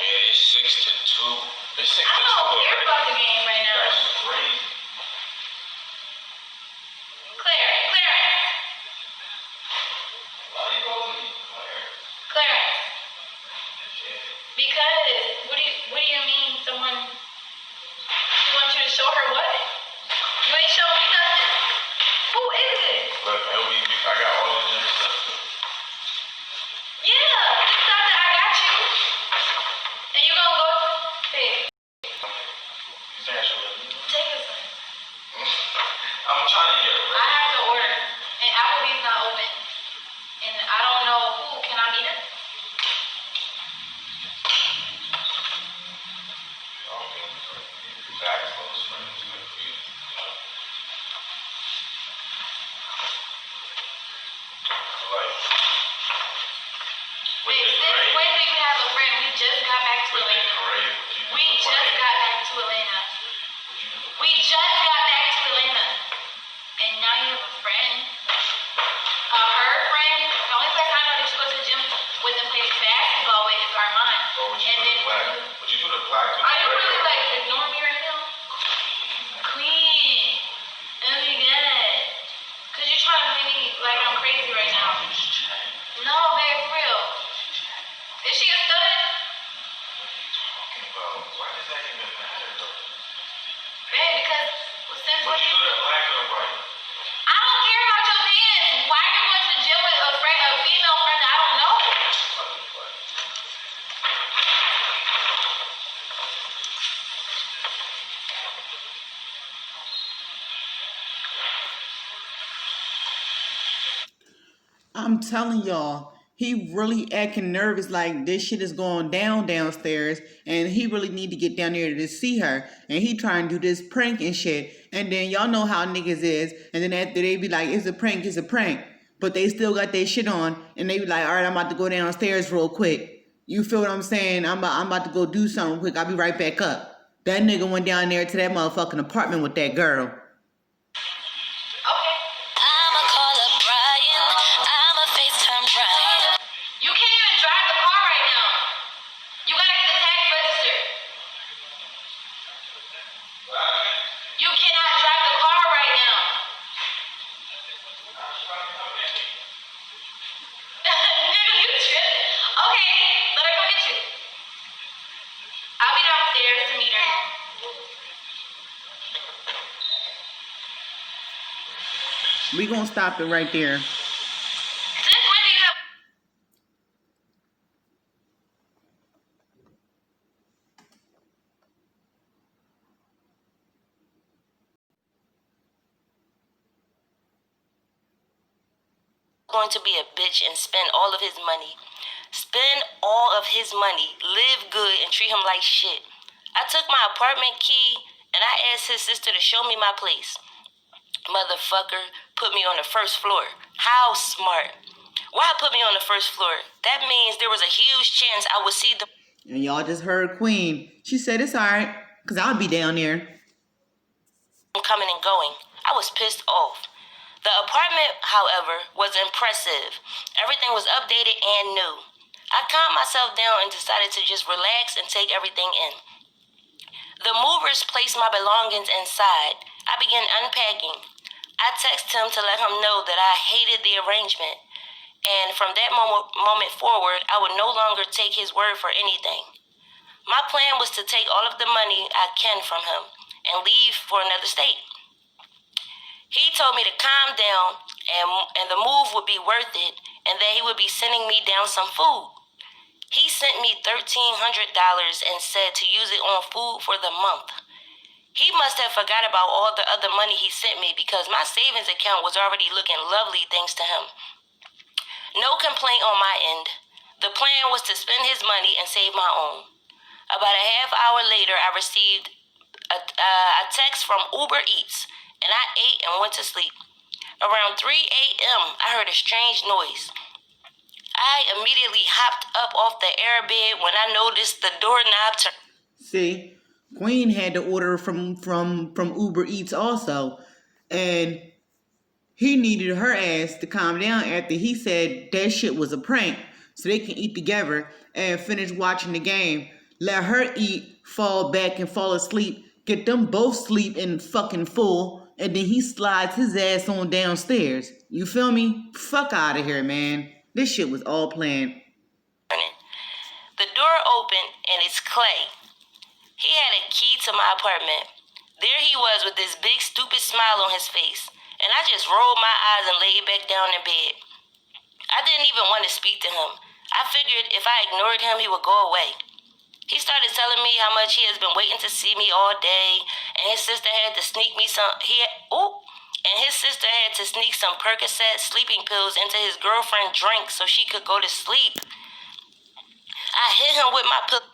Yeah, it's 6-2. It's 6-2 I don't care already. about the game right now. That's crazy. Clarence. Why you calling me? Clarence. Because what do you mean someone she wants you to show her what? You ain't show me nothing. Who is it? Look, LB, I got all the gym stuff. Yeah, just tell her I got you. And you gonna go babe, You think I should let me? take this one. I'm trying to get it I ready. have to order. And Applebee's not open. And I don't know who. Can I meet her? Babe, since when do you have a friend? We just got back to Atlanta. We just got back to Atlanta. We just got back to Atlanta. And now you have a friend. Her friend. The only place I know that you go to the gym with and play basketball with is Armand. And then Would you do the black? are you really like ignoring me right now? Queen. Oh my god. Cause you're trying to play me like I'm crazy right now. No, babe, for real. Is she a stud? Why does that even matter though? Babe, because since Would when you do the black or the white? I don't care about your pants. Why are you going to the gym with a female friend that I don't know? I'm telling y'all, he really acting nervous like this shit is going down downstairs, and he really need to get down there to see her. And he trying to do this prank and shit. And then y'all know how niggas is. And then after they be like, it's a prank, it's a prank. But they still got their shit on, and they be like, all right, I'm about to go downstairs real quick. You feel what I'm saying? I'm about to go do something quick. I'll be right back up. That nigga went down there to that motherfucking apartment with that girl. I'ma call up Brian. I'ma FaceTime Brian. You can't even drive the car right now. You gotta get the tax register. You cannot drive the car right now. Nigga, you tripping. Okay, let her come get you. I'll be downstairs to meet her. We gonna stop it right there. Since when do you have... Going to be a bitch and spend all of his money. Spend all of his money, live good, and treat him like shit. I took my apartment key and I asked his sister to show me my place. Motherfucker put me on the first floor. How smart. Why put me on the first floor? That means there was a huge chance I would see the And y'all just heard Queen. She said it's alright, cause I'll be down there. coming and going. I was pissed off. The apartment, however, was impressive. Everything was updated and new. I calmed myself down and decided to just relax and take everything in. The movers placed my belongings inside. I began unpacking. I texted him to let him know that I hated the arrangement, and from that moment forward, I would no longer take his word for anything. My plan was to take all of the money I can from him and leave for another state. He told me to calm down and the move would be worth it and that he would be sending me down some food. He sent me $1,300 and said to use it on food for the month. He must have forgot about all the other money he sent me because my savings account was already looking lovely thanks to him. No complaint on my end. The plan was to spend his money and save my own. About a half hour later, I received a text from Uber Eats, and I ate and went to sleep. Around 3 a.m., I heard a strange noise. I immediately hopped up off the air bed when I noticed the doorknob turned. See, Queen had to order from Uber Eats also, and he needed her ass to calm down after he said that shit was a prank, so they can eat together and finish watching the game. Let her eat, fall back and fall asleep, get them both sleep and fucking full, and then he slides his ass on downstairs. You feel me? Fuck out of here, man. This shit was all planned. The door opened and it's Clay. He had a key to my apartment. There he was with this big stupid smile on his face, and I just rolled my eyes and laid back down in bed. I didn't even want to speak to him. I figured if I ignored him, he would go away. He started telling me how much he has been waiting to see me all day, and his sister had to sneak me some. His sister had to sneak some Percocet sleeping pills into his girlfriend's drink so she could go to sleep. I hit him with my pillow.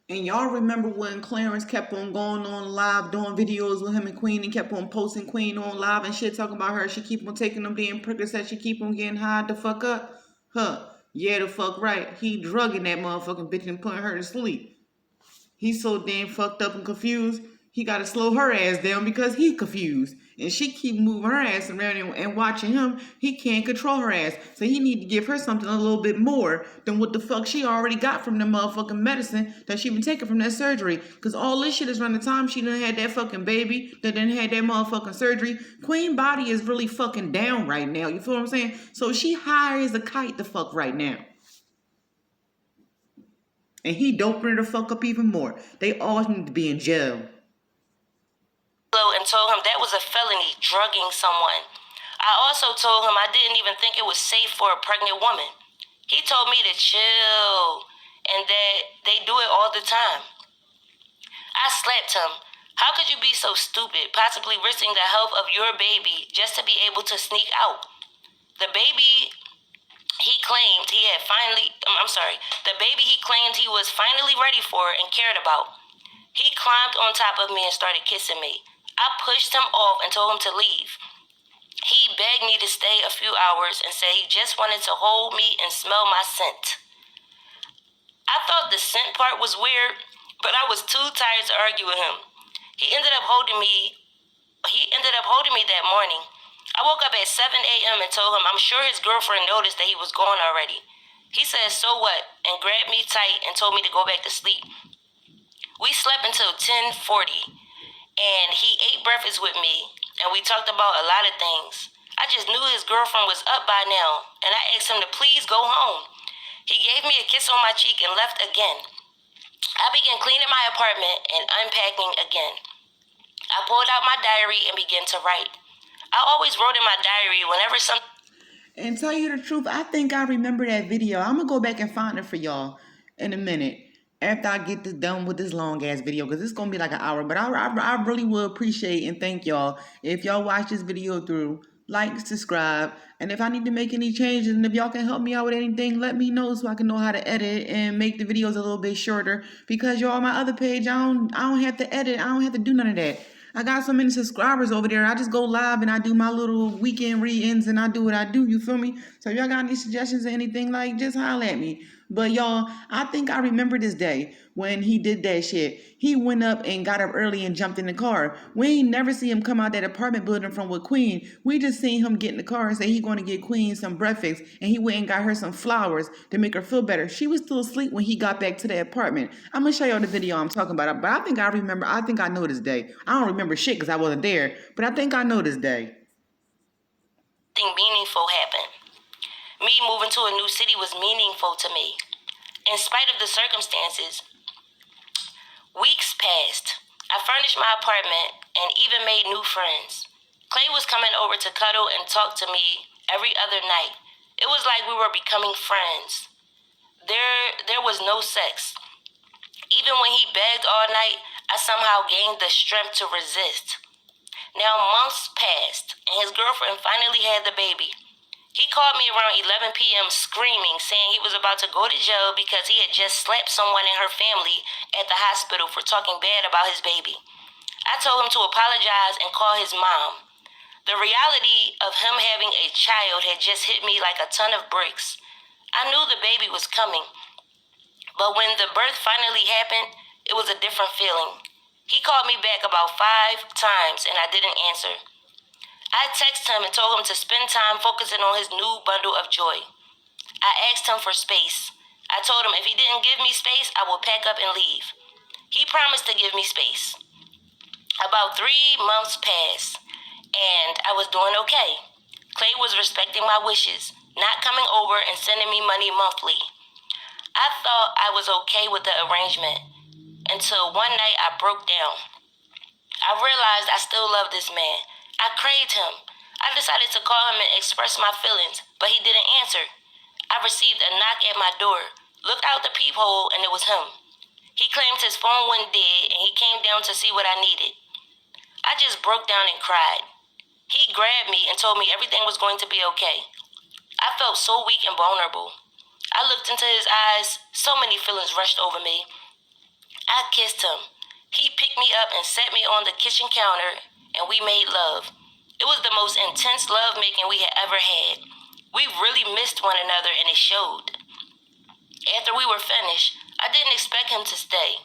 And y'all remember when Clarence kept on going on live doing videos with him and Queen and kept on posting Queen on live and shit talking about her? She keep on taking them damn Percocet. She keep on getting high the fuck up. Huh. Yeah, the fuck right. He drugging that motherfucking bitch and putting her to sleep. He's so damn fucked up and confused. He got to slow her ass down because he confused. And she keep moving her ass around and watching him. He can't control her ass. So he need to give her something a little bit more than what the fuck she already got from the motherfucking medicine that she been taking from that surgery. Because all this shit is around the time she done had that fucking baby, that done had that motherfucking surgery. Queen body is really fucking down right now. You feel what I'm saying? So she high as a kite the fuck right now. And he doping her the fuck up even more. They all need to be in jail. And told him that was a felony, drugging someone. I also told him I didn't even think it was safe for a pregnant woman. He told me to chill and that they do it all the time. I slapped him. How could you be so stupid, possibly risking the health of your baby just to be able to sneak out? The baby the baby he claimed he was finally ready for and cared about. He climbed on top of me and started kissing me. I pushed him off and told him to leave. He begged me to stay a few hours and said he just wanted to hold me and smell my scent. I thought the scent part was weird, but I was too tired to argue with him. He ended up holding me that morning. I woke up at 7 a.m. and told him I'm sure his girlfriend noticed that he was gone already. He said, "So what?" and grabbed me tight and told me to go back to sleep. We slept until 10:40, and he ate breakfast with me, and we talked about a lot of things. I just knew his girlfriend was up by now, and I asked him to please go home. He gave me a kiss on my cheek and left again. I began cleaning my apartment and unpacking again. I pulled out my diary and began to write. I always wrote in my diary whenever something... And tell you the truth, I think I remember that video. I'm going to go back and find it for y'all in a minute after I get this done with this long-ass video, because it's going to be like an hour. But I really would appreciate and thank y'all if y'all watch this video through. Like, subscribe, and if I need to make any changes, and if y'all can help me out with anything, let me know so I can know how to edit and make the videos a little bit shorter. Because y'all, on my other page, I don't have to edit. I don't have to do none of that. I got so many subscribers over there. I just go live and I do my little weekend re-ends and I do what I do. You feel me? So if y'all got any suggestions or anything, like, just holler at me. But y'all, I think I remember this day when he did that shit. He went up and got up early and jumped in the car. We ain't never see him come out that apartment building from with Queen. We just seen him get in the car and say he going to get Queen some breakfast, and he went and got her some flowers to make her feel better. She was still asleep when he got back to the apartment. I'm going to show y'all the video I'm talking about. But I think I know this day. I don't remember shit because I wasn't there, but I think I know this day. Something meaningful happened. Me moving to a new city was meaningful to me. In spite of the circumstances, weeks passed. I furnished my apartment and even made new friends. Clay was coming over to cuddle and talk to me every other night. It was like we were becoming friends. There was no sex. Even when he begged all night, I somehow gained the strength to resist. Now months passed, and his girlfriend finally had the baby. He called me around 11 p.m. screaming, saying he was about to go to jail because he had just slapped someone in her family at the hospital for talking bad about his baby. I told him to apologize and call his mom. The reality of him having a child had just hit me like a ton of bricks. I knew the baby was coming, but when the birth finally happened, it was a different feeling. He called me back about 5 times and I didn't answer. I texted him and told him to spend time focusing on his new bundle of joy. I asked him for space. I told him if he didn't give me space, I would pack up and leave. He promised to give me space. About 3 months passed, and I was doing okay. Clay was respecting my wishes, not coming over and sending me money monthly. I thought I was okay with the arrangement until one night I broke down. I realized I still loved this man. I craved him. I decided to call him and express my feelings, but he didn't answer. I received a knock at my door, looked out the peephole, and it was him. He claimed his phone went dead, and he came down to see what I needed. I just broke down and cried. He grabbed me and told me everything was going to be okay. I felt so weak and vulnerable. I looked into his eyes. So many feelings rushed over me. I kissed him. He picked me up and sat me on the kitchen counter, and we made love. It was the most intense lovemaking we had ever had. We really missed one another, and it showed. After we were finished, I didn't expect him to stay.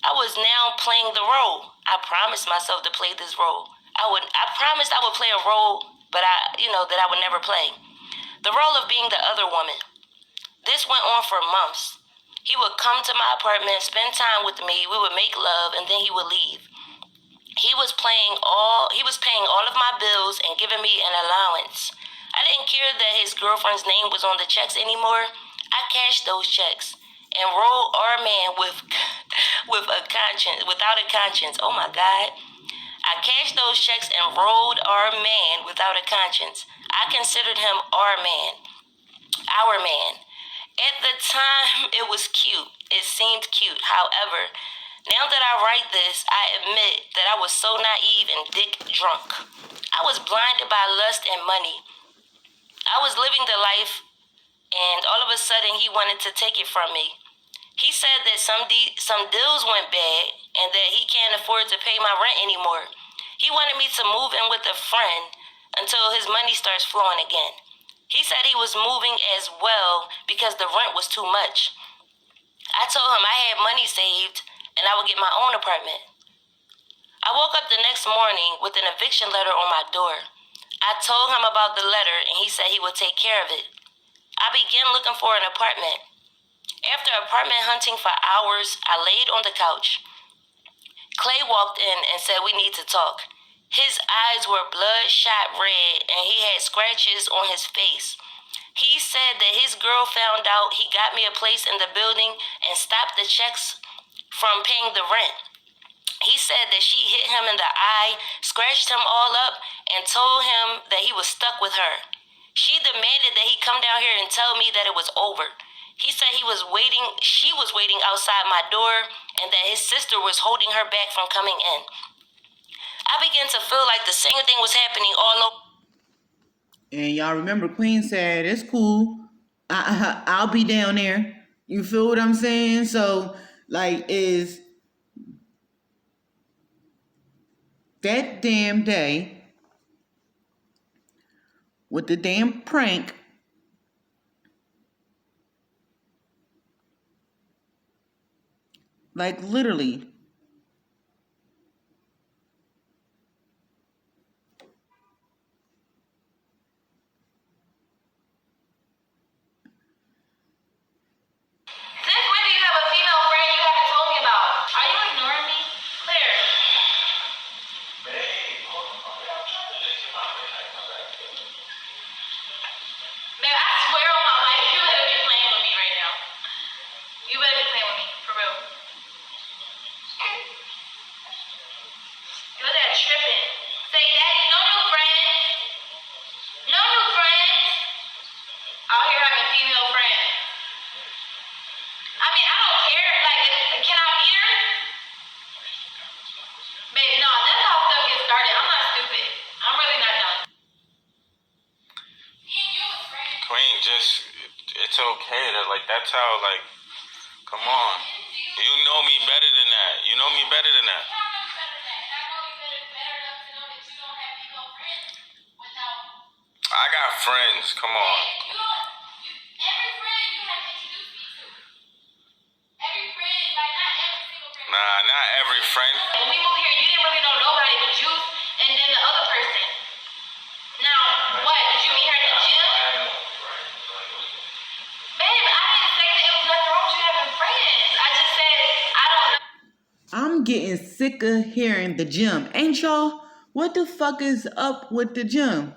I was now playing the role. I promised myself to play this role. I promised I would play a role, but that I would never play. The role of being the other woman. This went on for months. He would come to my apartment, spend time with me, we would make love, and then he would leave. He was paying all of my bills and giving me an allowance. I didn't care that his girlfriend's name was on the checks anymore. I cashed those checks and enrolled our man without a conscience. Oh my God. I cashed those checks and enrolled our man without a conscience. I considered him our man. At the time, it was cute. It seemed cute. However, now that I write this, I admit that I was so naive and dick drunk. I was blinded by lust and money. I was living the life and all of a sudden he wanted to take it from me. He said that some deals went bad and that he can't afford to pay my rent anymore. He wanted me to move in with a friend until his money starts flowing again. He said he was moving as well because the rent was too much. I told him I had money saved and I would get my own apartment. I woke up the next morning with an eviction letter on my door. I told him about the letter and he said he would take care of it. I began looking for an apartment. After apartment hunting for hours, I laid on the couch. Clay walked in and said we need to talk. His eyes were bloodshot red and he had scratches on his face. He said that his girl found out he got me a place in the building and stopped the checks from paying the rent. He said that she hit him in the eye, scratched him all up, and told him that he was stuck with her. She demanded that he come down here and tell me that it was over. He said she was waiting outside my door and that his sister was holding her back from coming in. I began to feel like the same thing was happening all over. And y'all remember Queen said, it's cool. I'll be down there. You feel what I'm saying? So, like, is that damn day with the damn prank, like literally, Since when do you have a female friend you haven't told me about? Are you ignoring me? Claire. Man, I swear on my life, you better be playing with me right now. You better be playing with me, for real. You're that tripping. Say, Daddy, no new friends. No new friends. Out here having female friends. I mean, I don't care. Like, can I meet her? Babe, no, that's how stuff gets started. I'm not stupid. I'm really not dumb. Queen, it's okay. That's how, come on. You know me better than that. You know me better than that. I got friends. Come on. Nah, not every friend. When we moved here, you didn't really know nobody but Juice and then the other person. Now, what? Did you meet her at the gym? Babe, I didn't say that it was nothing wrong with you having friends. I just said, I don't know. I'm getting sick of hearing the gym. Ain't y'all? What the fuck is up with the gym?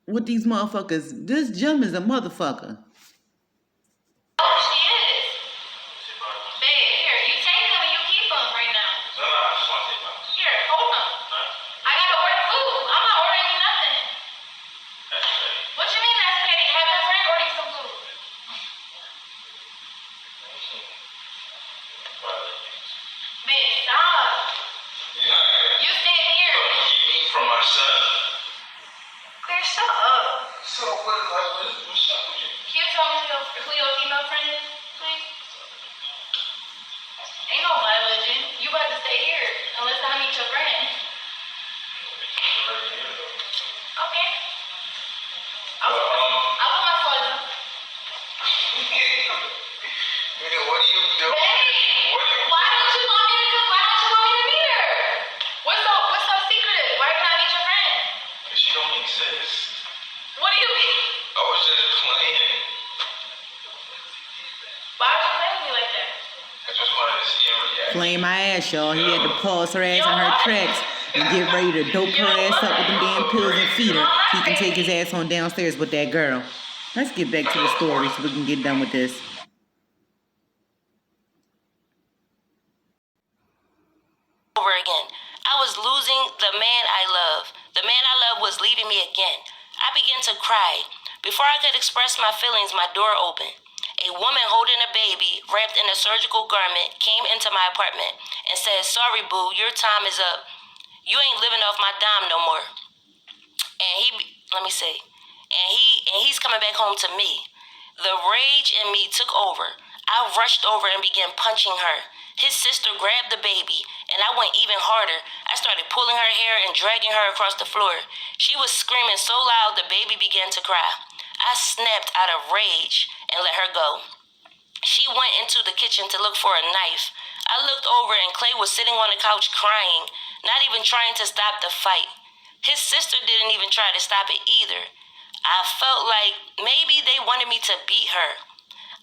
With these motherfuckers. This gym is a motherfucker. Oh, she is. Babe, here, you take them and you keep them right now. No, I just want to take my. Here, hold them. I gotta order food. I'm not ordering you nothing. What you mean that's petty? Have your friend order you some food. Babe, stop. You stay here. Keep me from my son. Claire, shut up. So what's up with you? Can you tell me who your female friend is, please? Ain't no blood legend. You about to stay here unless I meet your friend. Okay. I'll put my clothes on. Nigga, what are you doing? Babe, why don't you want me to meet her? What's so secretive? Why can't I meet your friend? She don't exist. What do you mean? I was just playing. Why would you play with me like that? I just wanted to see her react. Playing my ass, y'all. He had to pause her ass on her tracks and get ready to dope her ass up with them damn pills and feed her so he can take his ass on downstairs with that girl. Let's get back to the story so we can get done with this. Over again. I was losing the man I love. The man I love was leaving me again. I began to cry. Before I could express my feelings, my door opened. A woman holding a baby, wrapped in a surgical garment, came into my apartment and said, "Sorry, boo, your time is up. You ain't living off my dime no more." And and he's coming back home to me. The rage in me took over. I rushed over and began punching her. His sister grabbed the baby, and I went even harder. I started pulling her hair and dragging her across the floor. She was screaming so loud the baby began to cry. I snapped out of rage and let her go. She went into the kitchen to look for a knife. I looked over and Clay was sitting on the couch crying, not even trying to stop the fight. His sister didn't even try to stop it either. I felt like maybe they wanted me to beat her.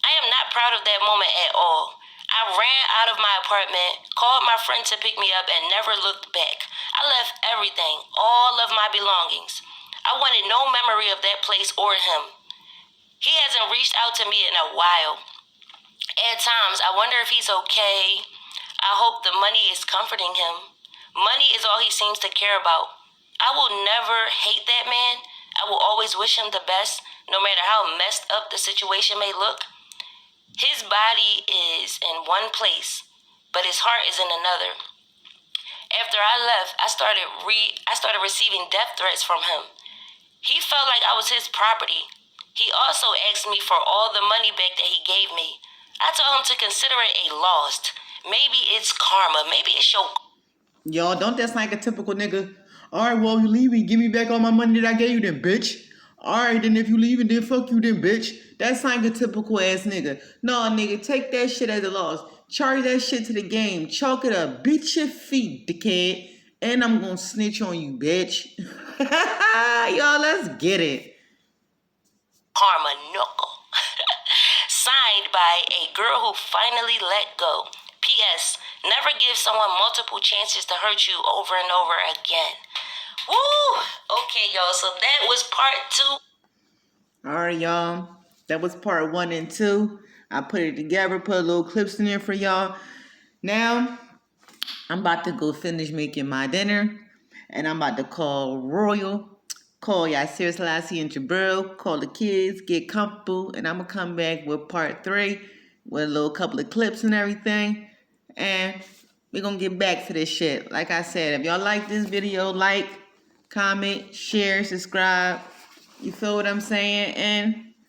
I am not proud of that moment at all. I ran out of my apartment, called my friend to pick me up, and never looked back. I left everything, all of my belongings. I wanted no memory of that place or him. He hasn't reached out to me in a while. At times, I wonder if he's okay. I hope the money is comforting him. Money is all he seems to care about. I will never hate that man. I will always wish him the best, no matter how messed up the situation may look. His body is in one place, but his heart is in another. After I left, I started receiving death threats from him. He felt like I was his property. He also asked me for all the money back that he gave me. I told him to consider it a loss. Maybe it's karma. Maybe it's your... Y'all, don't that sound like a typical nigga? Alright, well, you leaving, give me back all my money that I gave you then, bitch. Alright, then if you leaving, then fuck you then, bitch. That's like a typical ass nigga. No, nigga, take that shit as a loss. Charge that shit to the game. Chalk it up. Beat your feet, dickhead. And I'm gonna snitch on you, bitch. Y'all, let's get it. Karma knuckle. Signed by a girl who finally let go. P.S. Never give someone multiple chances to hurt you over and over again. Woo! Okay, y'all, so that was part 2. Alright, y'all. That was part 1 and 2. I put it together, put a little clips in there for y'all. Now, I'm about to go finish making my dinner. And I'm about to call Royal. Call Yasir Selassie and Jabril. Call the kids. Get comfortable. And I'm going to come back with part 3. With a little couple of clips and everything. And we're going to get back to this shit. Like I said, if y'all like this video, like, comment, share, subscribe. You feel what I'm saying? And